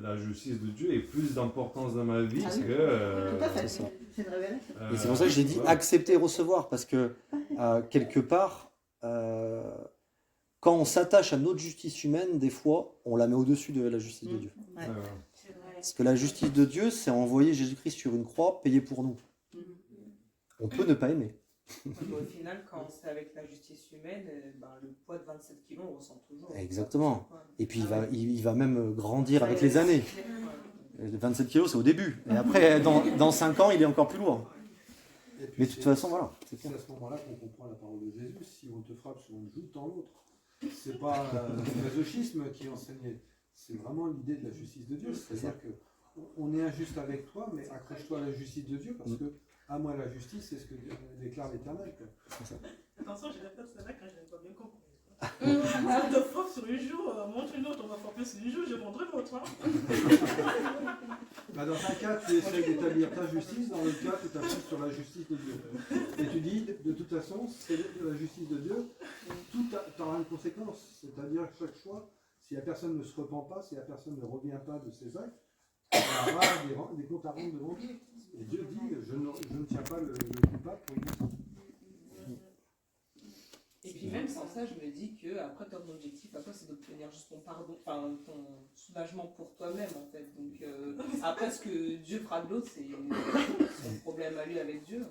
la justice de Dieu ait plus d'importance dans ma vie que... Tout à fait, c'est ça. c'est une révélation. Et c'est pour ça que j'ai dit voilà. accepter et recevoir, parce que quelque part, quand on s'attache à notre justice humaine, des fois, on la met au-dessus de la justice de Dieu. Ouais. C'est vrai. Parce que la justice de Dieu, c'est envoyer Jésus-Christ sur une croix, payer pour nous. On peut ne pas aimer. Au final, quand c'est avec la justice humaine, le poids de 27 kilos, on ressent toujours. Exactement. Et puis il va même grandir avec les années. 27 kilos, c'est au début. Et après, dans 5 ans, il est encore plus lourd. Et puis Mais de toute façon, voilà. C'est c'est clair. à ce moment-là qu'on comprend la parole de Jésus. Si on te frappe sur une joue, tends l'autre. C'est pas le masochisme qui est enseigné. C'est vraiment l'idée de la justice de Dieu. C'est-à-dire qu'on est injuste avec toi, mais accroche-toi à la justice de Dieu parce que à moi la justice, c'est ce que déclare l'Éternel. Attention, j'ai répété celle-là quand je n'ai pas bien compris. Si on te frappe sur une joue, montre une autre, on va frapper sur une joue, je montre l'autre. Bah dans un cas, tu essaies d'établir ta justice, dans l'autre cas, tu t'appuies sur la justice de Dieu. Et tu dis, de toute façon, c'est la justice de Dieu, tout aura une conséquence. C'est-à-dire que chaque choix, si la personne ne se repent pas, si la personne ne revient pas de ses actes, elle aura des comptes à rendre devant Dieu. Et Dieu dit, je ne tiens pas le coupable pour innocent. Et puis même sans ça, je me dis que après ton objectif, après c'est d'obtenir juste ton pardon, enfin ton soulagement pour toi-même en fait. Donc après ce que Dieu fera de l'autre, c'est son problème à lui avec Dieu. Moi,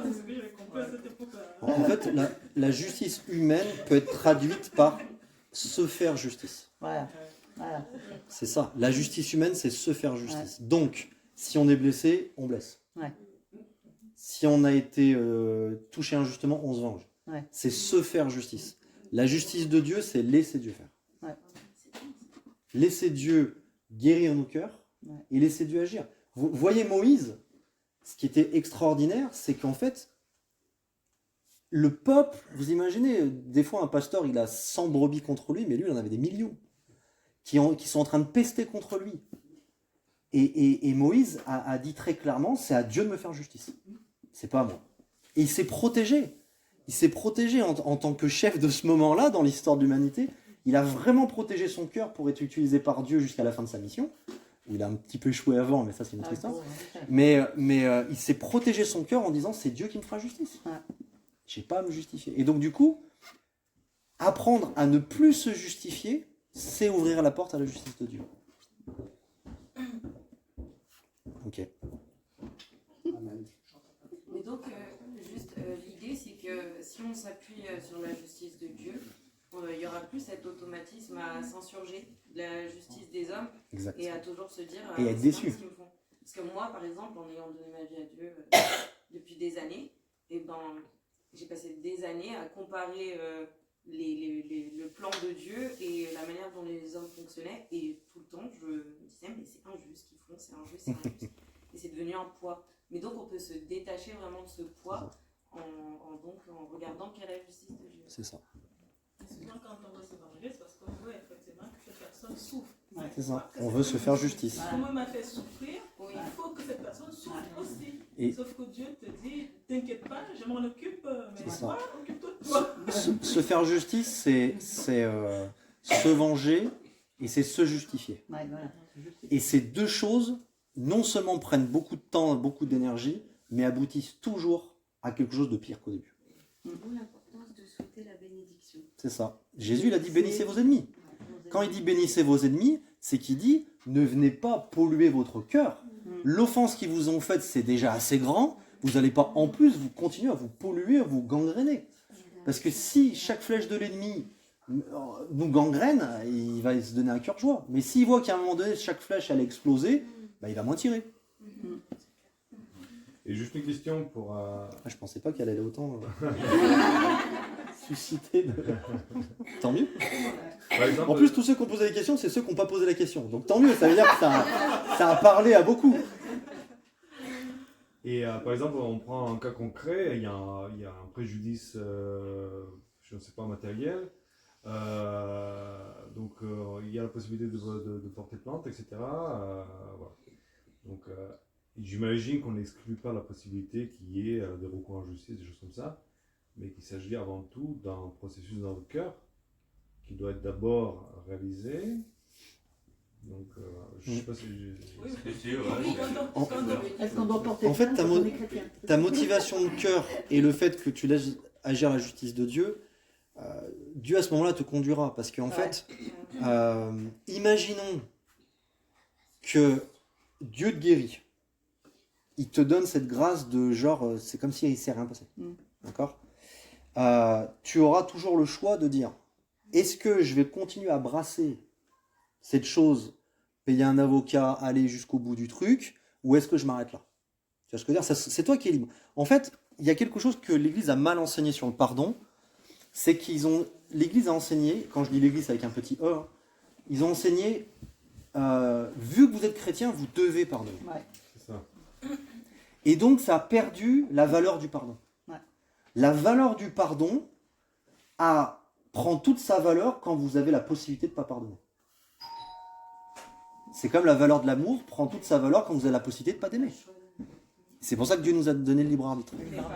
c'est ce que j'avais compris à cette époque-là. En fait, la justice humaine peut être traduite par se faire justice. Voilà. Voilà. C'est ça. La justice humaine, c'est se faire justice. Donc, si on est blessé, on blesse. Ouais. Si on a été touché injustement, on se venge. Ouais. C'est se faire justice. La justice de Dieu, c'est laisser Dieu faire. Ouais. Laisser Dieu guérir nos cœurs et laisser Dieu agir. Vous voyez Moïse, ce qui était extraordinaire, c'est qu'en fait, le peuple, vous imaginez, des fois un pasteur, il a 100 brebis contre lui, mais lui, il en avait des millions qui sont en train de pester contre lui. Et Moïse a dit très clairement, c'est à Dieu de me faire justice. C'est pas à moi. Et il s'est protégé. Il s'est protégé en tant que chef de ce moment-là, dans l'histoire de l'humanité. Il a vraiment protégé son cœur pour être utilisé par Dieu jusqu'à la fin de sa mission. Où il a un petit peu échoué avant, mais ça c'est une autre histoire. Mais il s'est protégé son cœur en disant, c'est Dieu qui me fera justice. J'ai pas à me justifier. Et donc du coup, apprendre à ne plus se justifier, c'est ouvrir la porte à la justice de Dieu. Ok. Amen. Mais donc, l'idée, c'est que si on s'appuie sur la justice de Dieu, il y aura plus cet automatisme à s'insurger de la justice des hommes. Exact. Et à toujours se dire et être déçu. ce qu'ils me font. Parce que moi, par exemple, en ayant donné ma vie à Dieu depuis des années, et j'ai passé des années à comparer le plan de Dieu et la manière dont les hommes fonctionnaient, et tout le temps je me disais mais c'est injuste ce qu'ils font, c'est injuste, c'est injuste. Et c'est devenu un poids. Mais donc on peut se détacher vraiment de ce poids en regardant quelle est la justice de Dieu. C'est ça. Souvent quand on veut s'évangéliser, c'est parce qu'on veut effectivement que cette personne souffre. C'est ça. On veut se faire justice. Comme on m'a fait souffrir, il faut que cette personne souffre aussi. Et sauf que Dieu te dit, t'inquiète pas, je m'en occupe, mais ça. toi, occupe-toi de toi. Se faire justice, c'est se venger et c'est se justifier. Ouais, voilà. Et ces deux choses, non seulement prennent beaucoup de temps, beaucoup d'énergie, mais aboutissent toujours à quelque chose de pire qu'au début. D'où l'importance de souhaiter la bénédiction. C'est ça. Jésus, il a dit bénissez vos ennemis. Quand il dit bénissez vos ennemis, c'est qu'il dit ne venez pas polluer votre cœur. L'offense qu'ils vous ont faite, c'est déjà assez grand. Vous n'allez pas en plus vous continuer à vous polluer, à vous gangréner. Parce que si chaque flèche de l'ennemi nous gangrène, il va se donner un cœur joie. Mais s'il voit qu'à un moment donné, chaque flèche elle a explosé, il va moins tirer. Et juste une question pour... Je pensais pas qu'elle allait autant susciter de... Tant mieux. Par exemple, En plus, tous ceux qui ont posé des questions, c'est ceux qui n'ont pas posé la question. Donc tant mieux, ça veut dire que ça a parlé à beaucoup. Et par exemple, on prend un cas concret, il y a un préjudice, je ne sais pas, matériel. Donc il y a la possibilité de porter plainte, etc. Voilà. Donc, j'imagine qu'on n'exclut pas la possibilité qu'il y ait des recours en justice, des choses comme ça, mais qu'il s'agit avant tout d'un processus dans le cœur qui doit être d'abord réalisé. Donc, je ne sais pas si Est-ce qu'on doit porter En fait, plainte ta, quand mo- on est chrétien? ta motivation de cœur et le fait que tu laisses agir la justice de Dieu, Dieu à ce moment-là te conduira. Parce qu'en fait, imaginons que Dieu te guérit. Il te donne cette grâce de genre, c'est comme s'il ne s'est rien passé. D'accord? Tu auras toujours le choix de dire, est-ce que je vais continuer à brasser cette chose, payer un avocat, aller jusqu'au bout du truc, ou est-ce que je m'arrête là? Tu vois ce que je veux dire? C'est toi qui es libre. En fait, il y a quelque chose que l'Église a mal enseigné sur le pardon, c'est l'Église a enseigné, quand je dis l'Église avec un petit E, hein, ils ont enseigné, vu que vous êtes chrétien, vous devez pardonner. Ouais. c'est ça. Et donc, ça a perdu la valeur du pardon. Ouais. La valeur du pardon prend toute sa valeur quand vous avez la possibilité de ne pas pardonner. C'est comme la valeur de l'amour prend toute sa valeur quand vous avez la possibilité de ne pas t'aimer. C'est pour ça que Dieu nous a donné le libre arbitre.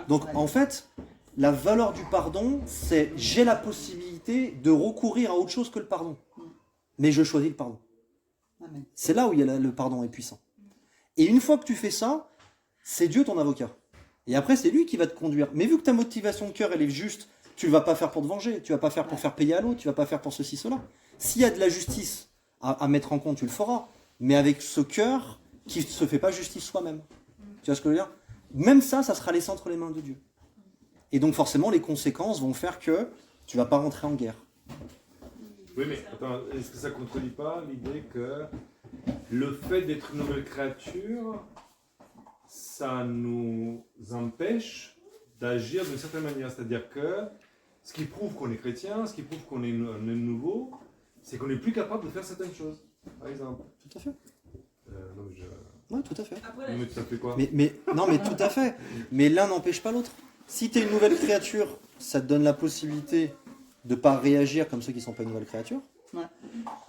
Donc, en fait, la valeur du pardon, c'est j'ai la possibilité de recourir à autre chose que le pardon. Mais je choisis le pardon. Amen. C'est là où le pardon est puissant. Et une fois que tu fais ça, c'est Dieu ton avocat. Et après, c'est lui qui va te conduire. Mais vu que ta motivation de cœur, elle est juste, tu ne vas pas faire pour te venger, tu ne vas pas faire pour faire payer à l'autre, tu ne vas pas faire pour ceci, cela. S'il y a de la justice à mettre en compte, tu le feras. Mais avec ce cœur qui ne se fait pas justice soi-même. Tu vois ce que je veux dire? Même ça sera laissé entre les mains de Dieu. Et donc forcément, les conséquences vont faire que tu ne vas pas rentrer en guerre. Oui, mais attends, est-ce que ça ne contredit pas l'idée que le fait d'être une nouvelle créature, ça nous empêche d'agir d'une certaine manière? C'est-à-dire que ce qui prouve qu'on est chrétien, ce qui prouve qu'on est nouveau, c'est qu'on n'est plus capable de faire certaines choses, par exemple. Tout à fait. Non, mais Oui, tout à fait. Non, mais ça fait quoi? Non, mais tout à fait. Mais l'un n'empêche pas l'autre. Si tu es une nouvelle créature, ça te donne la possibilité de ne pas réagir comme ceux qui ne sont pas une nouvelle créature. Ouais.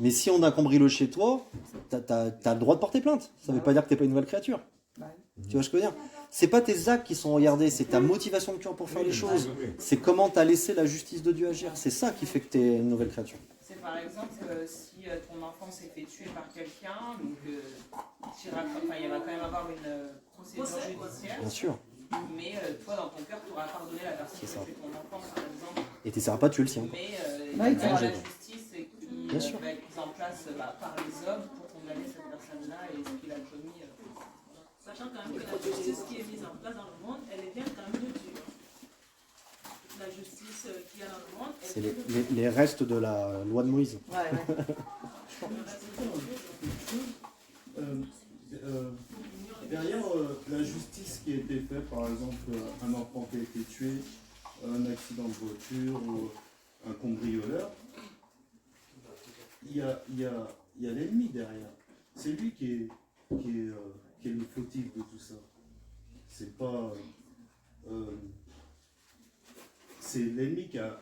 Mais si on a cambriolé chez toi, tu as le droit de porter plainte. Ça ne veut pas dire que tu n'es pas une nouvelle créature. Ouais. Tu vois ce que je veux dire? C'est pas tes actes qui sont regardés, c'est ta motivation de cœur pour faire les choses. C'est comment tu as laissé la justice de Dieu agir. C'est ça qui fait que tu es une nouvelle créature. C'est par exemple si ton enfant s'est fait tuer par quelqu'un, donc il va quand même avoir une procédure judiciaire. Bien sûr. Mais toi, dans ton cœur, tu auras pardonné la personne qui a tué ton enfant, par exemple. Et tu n'essaieras pas de tuer le sien. Mais Ouais, il y a c'est la vrai. justice qui Bien sûr. va être mise en place par les hommes pour condamner cette personne-là et ce qu'il a commis. Sachant quand même que la justice qui est mise en place dans le monde, elle vient quand même de Dieu. La justice qu'il y a dans le monde, elle C'est vient de Dieu. les restes de la loi de Moïse. Ouais. Derrière la justice qui a été faite, par exemple, un enfant qui a été tué, un accident de voiture ou un cambrioleur, il y a l'ennemi derrière. C'est lui qui est le fautif de tout ça. C'est pas. C'est l'ennemi qui a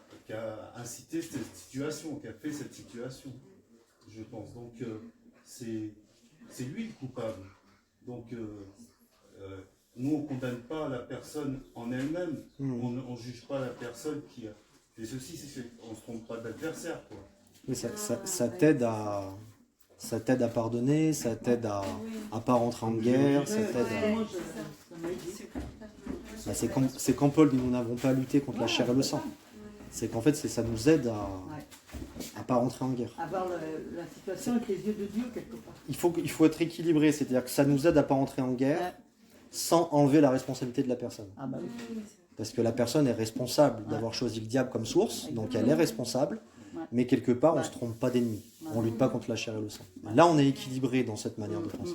incité cette situation, qui a fait cette situation, je pense. Donc, c'est lui le coupable. Donc, nous, on ne condamne pas la personne en elle-même. On ne juge pas la personne qui a fait ceci. On ne se trompe pas d'adversaire, quoi. Oui, ça t'aide à pardonner, ça t'aide à ne pas rentrer en guerre, ça t'aide à... C'est quand Paul dit nous n'avons pas à lutter contre la chair et le sang. C'est qu'en fait, ça nous aide à ne pas rentrer en guerre. Avoir la situation avec les yeux de Dieu, quelque part. Il faut être équilibré, c'est-à-dire que ça nous aide à ne pas rentrer en guerre sans enlever la responsabilité de la personne. Ah bah oui. Parce que la personne est responsable d'avoir choisi le diable comme source, donc elle est responsable, mais quelque part, on ne se trompe pas d'ennemi. On ne lutte pas contre la chair et le sang. Là, on est équilibré dans cette manière de penser.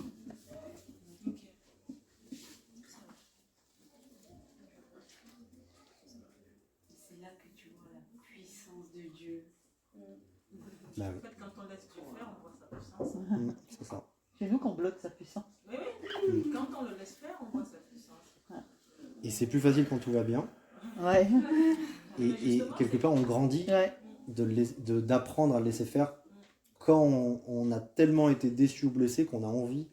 C'est là que tu vois la puissance de Dieu. Bah En fait, quand on laisse Dieu faire, on voit sa puissance. oui. C'est ça. C'est nous qu'on bloque sa puissance. Oui, oui. Quand on le laisse faire, on voit sa puissance. Et c'est plus facile quand tout va bien. Ouais. Et quelque part, on grandit d'apprendre à le laisser faire quand on a tellement été déçu ou blessé qu'on a envie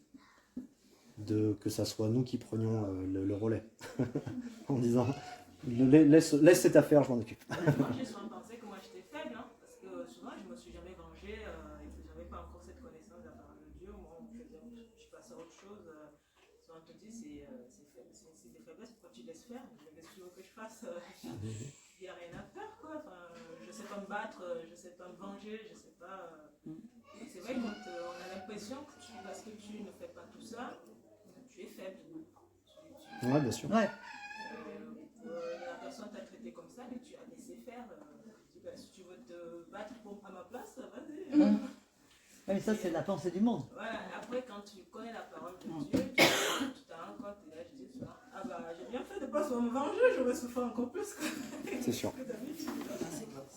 que ça soit nous qui prenions le relais. En disant, laisse cette affaire, je m'en occupe. Moi, j'ai souvent pensé que moi j'étais faible, hein, parce que souvent je me suis jamais vengée et que j'avais pas encore cette connaissance de la parole de Dieu. Moi, je passe à autre chose. Souvent, on te dit c'est des faiblesses, pourquoi tu laisses faire? Qu'est-ce que tu veux que je fasse? Il n'y a rien à faire, quoi. Enfin, je sais pas me battre, je sais pas me venger, je sais pas. C'est vrai quand on a l'impression que parce que tu ne fais pas tout ça, tu es faible. Ouais, bien sûr. Ouais. La personne t'a traité comme ça, mais tu as laissé faire. Tu dis, si tu veux te battre à ma place, vas-y. Mais ça, c'est la pensée du monde. Voilà, après, quand tu connais la parole de Dieu, tu t'en rends compte, et là, je dis, ah bah, j'ai bien fait de ne pas me venger, j'aurais souffert encore plus. C'est sûr.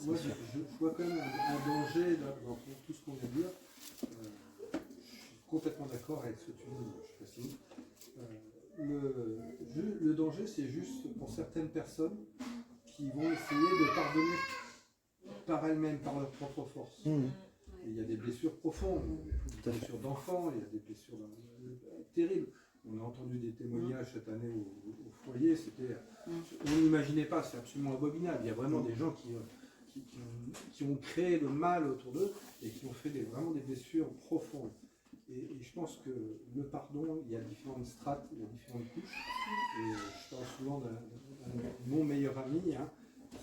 Moi, je vois quand même un danger dans tout ce qu'on vient de dire. Je suis complètement d'accord avec ce que tu dis, je précise. Le danger, c'est juste pour certaines personnes qui vont essayer de pardonner par elles-mêmes, par leur propre force. Et il y a des blessures profondes, des blessures d'enfants, il y a des blessures terribles. On a entendu des témoignages cette année au foyer, on n'imaginait pas, c'est absolument abominable. Il y a vraiment des gens qui ont créé le mal autour d'eux et qui ont fait vraiment des blessures profondes. Et je pense que le pardon, il y a différentes strates, il y a différentes couches. Et je parle souvent d'un mon meilleur ami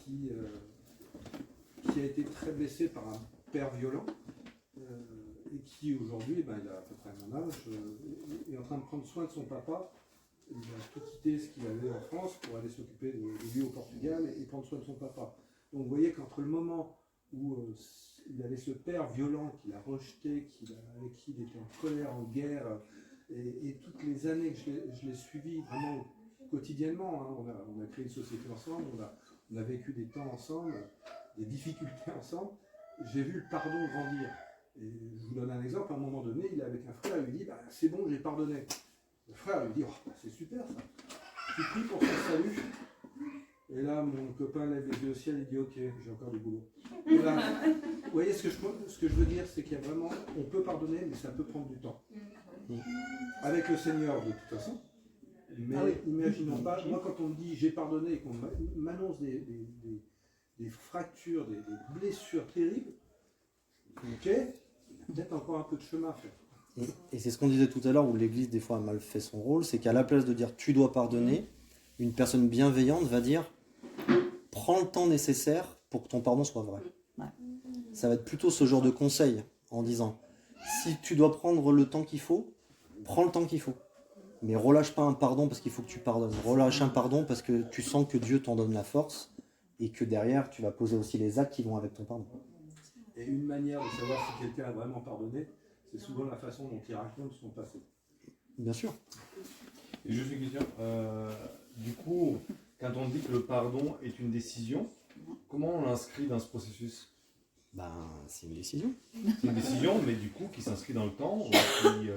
qui a été très blessé par un père violent et qui aujourd'hui, il a à peu près mon âge, est en train de prendre soin de son papa. Il a tout quitté ce qu'il avait en France pour aller s'occuper de lui au Portugal et prendre soin de son papa. Donc vous voyez qu'entre le moment où il avait ce père violent qu'il a rejeté, avec qui il était en colère, en guerre, et toutes les années que je l'ai suivi vraiment quotidiennement, on a créé une société ensemble, on a vécu des temps ensemble, des difficultés ensemble, j'ai vu le pardon grandir. Et je vous donne un exemple, à un moment donné, il est avec un frère, il lui dit c'est bon, j'ai pardonné. Le frère lui dit c'est super ça, tu pries pour son salut. Et là, mon copain lève les yeux au ciel et dit ok, j'ai encore du boulot. Là, vous voyez ce que je veux dire, c'est qu'il y a vraiment, on peut pardonner, mais ça peut prendre du temps. Avec le Seigneur de toute façon. Mais imaginons pas, moi quand on me dit j'ai pardonné et qu'on m'annonce des fractures, des blessures terribles, ok, peut-être encore un peu de chemin à faire. Et c'est ce qu'on disait tout à l'heure, où l'Église des fois a mal fait son rôle, c'est qu'à la place de dire tu dois pardonner, une personne bienveillante va dire prends le temps nécessaire pour que ton pardon soit vrai. Ouais. Ça va être plutôt ce genre de conseil en disant si tu dois prendre le temps qu'il faut, prends le temps qu'il faut. Mais relâche pas un pardon parce qu'il faut que tu pardonnes. Relâche un pardon parce que tu sens que Dieu t'en donne la force et que derrière tu vas poser aussi les actes qui vont avec ton pardon. Et une manière de savoir si quelqu'un a vraiment pardonné, c'est souvent la façon dont il raconte son passé. Bien sûr. Et juste une question. Du coup, quand on dit que le pardon est une décision, comment on l'inscrit dans ce processus? C'est une décision. C'est une décision, mais du coup, qui s'inscrit dans le temps ou qui,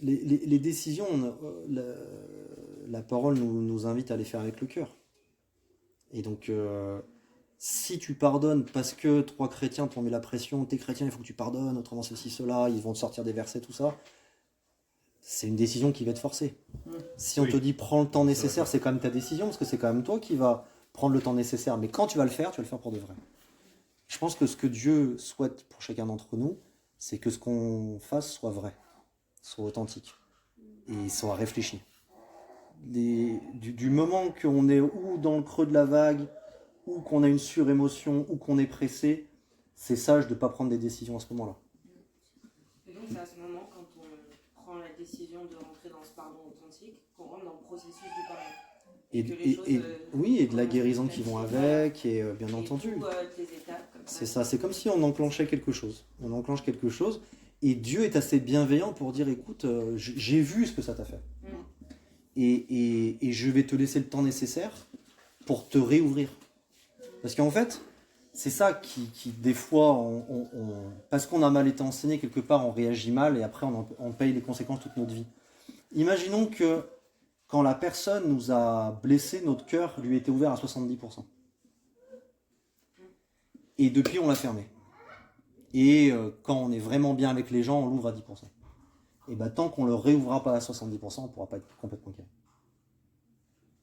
Les décisions, la parole nous invite à les faire avec le cœur. Et donc, si tu pardonnes parce que 3 chrétiens t'ont mis la pression, t'es chrétien, il faut que tu pardonnes, autrement ceci, cela, ils vont te sortir des versets, tout ça, c'est une décision qui va te forcer. Si on te dit prends le temps nécessaire, c'est quand même ta décision, parce que c'est quand même toi qui vas prendre le temps nécessaire. Mais quand tu vas le faire pour de vrai. Je pense que ce que Dieu souhaite pour chacun d'entre nous, c'est que ce qu'on fasse soit vrai, soit authentique et soit réfléchi. Du moment qu'on est ou dans le creux de la vague, ou qu'on a une surémotion, ou qu'on est pressé, c'est sage de ne pas prendre des décisions à ce moment-là. Et donc c'est à ce moment, quand on prend la décision de rentrer dans ce pardon authentique, qu'on rentre dans le processus du pardon. Et de la guérison qui vont avec, et bien entendu. C'est ça, c'est comme si on enclenchait quelque chose. On enclenche quelque chose, et Dieu est assez bienveillant pour dire, écoute, j'ai vu ce que ça t'a fait. Et je vais te laisser le temps nécessaire pour te réouvrir. Parce qu'en fait, c'est ça qui des fois, parce qu'on a mal été enseigné quelque part, on réagit mal, et après on paye les conséquences toute notre vie. Imaginons que quand la personne nous a blessés, notre cœur lui était ouvert à 70%. Et depuis, on l'a fermé. Et quand on est vraiment bien avec les gens, on l'ouvre à 10%. et ben, tant qu'on ne le réouvrira pas à 70%, on ne pourra pas être complètement guéri.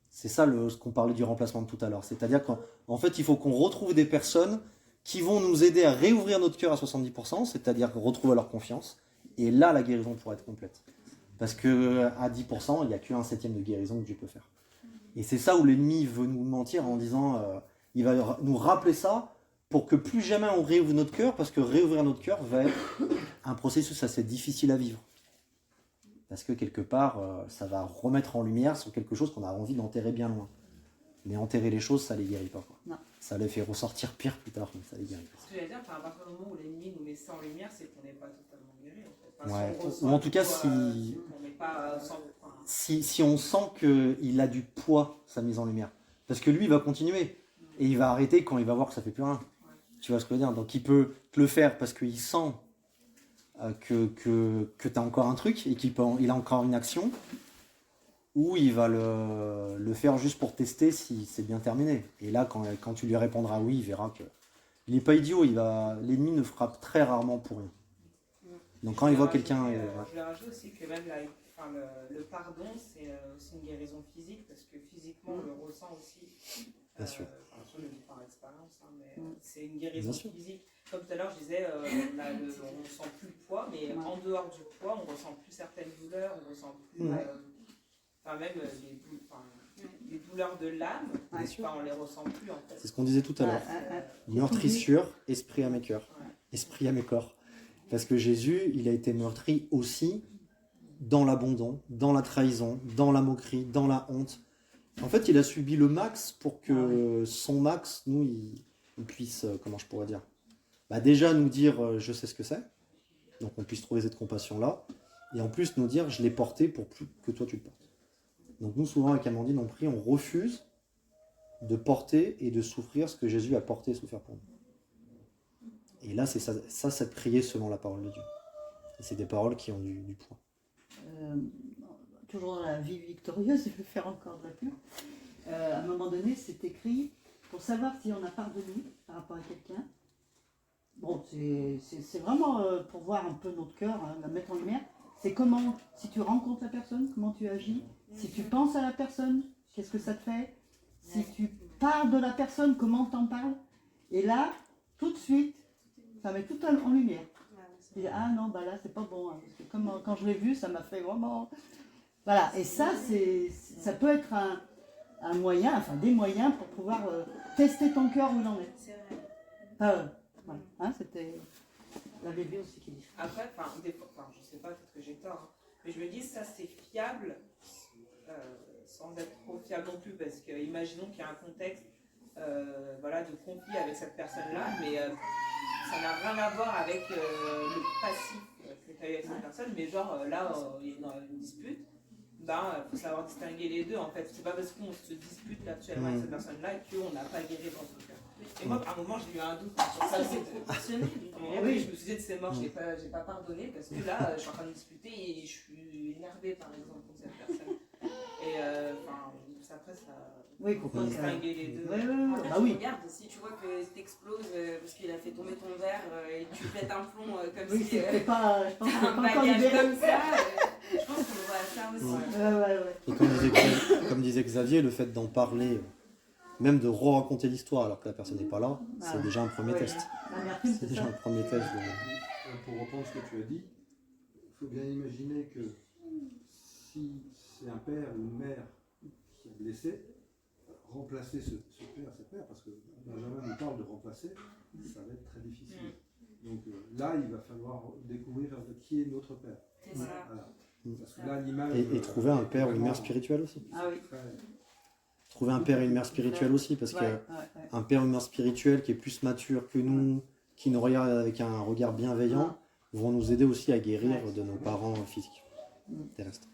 C'est ça ce qu'on parlait du remplacement de tout à l'heure. C'est-à-dire qu'en fait, il faut qu'on retrouve des personnes qui vont nous aider à réouvrir notre cœur à 70%, c'est-à-dire retrouver leur confiance. Et là, la guérison pourra être complète. Parce qu'à 10%, il n'y a qu'un septième de guérison que Dieu peut faire. Et c'est ça où l'ennemi veut nous mentir en disant, il va nous rappeler ça pour que plus jamais on réouvre notre cœur, parce que réouvrir notre cœur va être un processus assez difficile à vivre. Parce que quelque part, ça va remettre en lumière sur quelque chose qu'on a envie d'enterrer bien loin. Mais enterrer les choses, ça ne les guérit pas, quoi. Non. Ça les fait ressortir pire plus tard, mais ça les guérit pas. Ce que j'allais dire, à partir du moment où l'ennemi nous met ça en lumière, c'est qu'on n'est pas totalement guéri. En fait. Ouais. Si on ressent Ou en tout cas, on n'est pas si on sent qu'il a du poids, sa mise en lumière. Parce que lui, il va continuer. Et il va arrêter quand il va voir que ça ne fait plus rien. Tu vois ce que je veux dire? Donc il peut te le faire parce qu'il sent que tu as encore un truc et qu'il a encore une action. Ou il va le faire juste pour tester si c'est bien terminé. Et là, quand tu lui répondras oui, il verra que il n'est pas idiot. L'ennemi ne frappe très rarement pour rien. Donc quand il voit quelqu'un... Je rajoute aussi que même le pardon, c'est aussi une guérison physique, parce que physiquement, on le ressent aussi. Bien sûr. Je le dis par expérience, hein, mais c'est une guérison physique. Comme tout à l'heure, je disais, on ne sent plus le poids, mais en dehors du poids, on ne ressent plus certaines douleurs, on ne ressent plus... même les douleurs de l'âme, on ne les ressent plus en fait. C'est ce qu'on disait tout à l'heure. Meurtrissure, esprit à mes cœurs. Esprit à mes corps. Parce que Jésus, il a été meurtri aussi dans l'abandon, dans la trahison, dans la moquerie, dans la honte. En fait, il a subi le max pour que son max, nous, il puisse, comment je pourrais dire, déjà nous dire je sais ce que c'est, donc on puisse trouver cette compassion-là, et en plus nous dire je l'ai porté pour plus que toi tu le portes. Donc nous, souvent avec Amandine, on prie, on refuse de porter et de souffrir ce que Jésus a porté et souffert pour nous. Et là, c'est ça c'est prier selon la parole de Dieu. Et c'est des paroles qui ont du poids. Toujours dans la vie victorieuse, je vais faire encore de la pub. À un moment donné, c'est écrit, pour savoir si on a pardonné par rapport à quelqu'un. Bon, c'est vraiment pour voir un peu notre cœur, la mettre en lumière. C'est comment, si tu rencontres la personne, comment tu agis. Si tu penses à la personne, qu'est-ce que ça te fait. Si tu parles de la personne, comment t'en parles. Et là, tout de suite, ça met tout en lumière. Tu dis, ah non, là, c'est pas bon. Parce que comme, quand je l'ai vu, ça m'a fait vraiment... Voilà, et ça peut être un moyen, enfin des moyens pour pouvoir tester ton cœur où il en est. C'est vrai. Voilà. Hein, c'était la bébé aussi qui dit. Après, des fois, je sais pas, peut-être que j'ai tort, mais je me dis ça c'est fiable, sans être trop fiable non plus, parce que imaginons qu'il y a un contexte de conflit avec cette personne-là, mais ça n'a rien à voir avec le passif que tu as eu avec cette personne, mais genre là, il y a une dispute. Il faut savoir distinguer les deux en fait. C'est pas parce qu'on se dispute actuellement avec cette personne-là qu'on n'a pas guéri dans son cœur. Et moi, à un moment, j'ai eu un doute sur ça. C'est proportionnel. Oui, je me suis dit, c'est mort, j'ai pas pardonné parce que là, je suis en train de discuter et je suis énervée par exemple contre cette personne. Et après, ça. Oui, pour distinguer les deux. Tu regardes, si tu vois que t'exploses parce qu'il a fait tomber ton verre et tu pètes un plomb comme si c'était pas, je pense que un bagage comme ça, je pense qu'on voit ça aussi. Et comme disait Xavier, le fait d'en parler, même de re-raconter l'histoire alors que la personne n'est pas là, c'est déjà un premier test. C'est déjà un premier test. Pour reprendre ce que tu as dit, il faut bien imaginer que si c'est un père ou une mère qui est blessé, remplacer ce père, cette mère, parce que Benjamin nous parle de remplacer, ça va être très difficile. Donc là, il va falloir découvrir qui est notre père. C'est ça. Voilà. Parce que là, l'image, Et trouver un père ou une mère spirituelle aussi. Ah oui. Trouver un père et une mère spirituelle aussi, parce qu'un père ou une mère spirituelle qui est plus mature que nous, qui nous regarde avec un regard bienveillant, vont nous aider aussi à guérir de nos parents physiques, terrestres.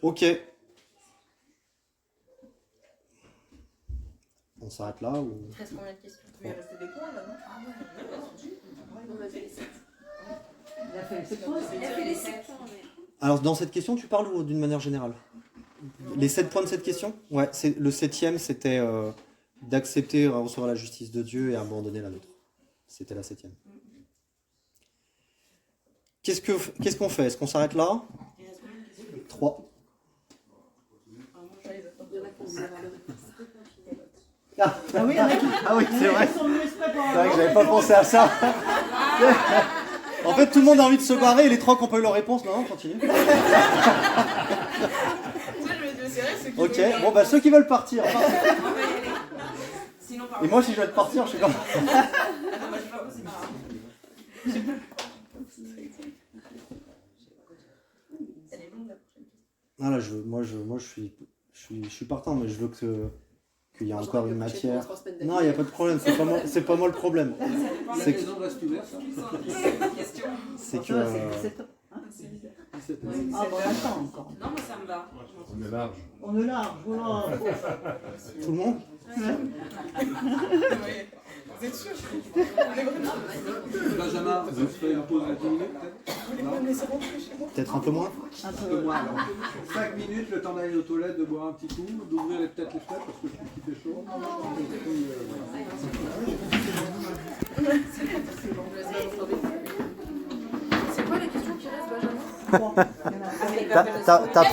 Ok. On s'arrête là ou... Il reste combien de questions? Il va rester des points là, non? Ah ouais. On a fait les 7. Il a fait les 7 points. Il a fait les 7 points, mais... Alors dans cette question, tu parles ou d'une manière générale? Les 7 points de cette question? Ouais, le 7e, c'était d'accepter à recevoir la justice de Dieu et abandonner la nôtre. C'était la 7e. Qu'est-ce qu'on fait? Est-ce qu'on s'arrête là? 3. Ah oui, il y en a qui. Ah oui, c'est vrai. Ils sont venus exprès pour C'est vrai que j'avais pas pensé à ça. En fait, tout le monde a envie de se barrer et les 3 qui n'ont pas eu leur réponse, non, continue. Ok, bon bah ceux qui veulent partir. On va y aller. Sinon, par Et moi, si je dois partir, je suis comme. Ah non, moi, je vais pas poser de questions. Elle est longue la prochaine question. Ah là, je suis partant, mais je veux qu'il y ait encore une matière. Non, il n'y a pas de problème, c'est pas moi le problème. C'est que. C'est que. Ah bon, attends encore. Non, moi ça me va. On est large. On est large, voilà. Tout le monde? Vous êtes sûr? Benjamin, vous faites une pause de 10 minutes peut-être? Peut-être un peu moins? Un Un peu moins alors. 5 minutes, le temps d'aller aux toilettes, de boire un petit coup, d'ouvrir peut-être les fenêtres parce que je trouve qu'il fait chaud. C'est quoi la question qui reste, Benjamin? T'as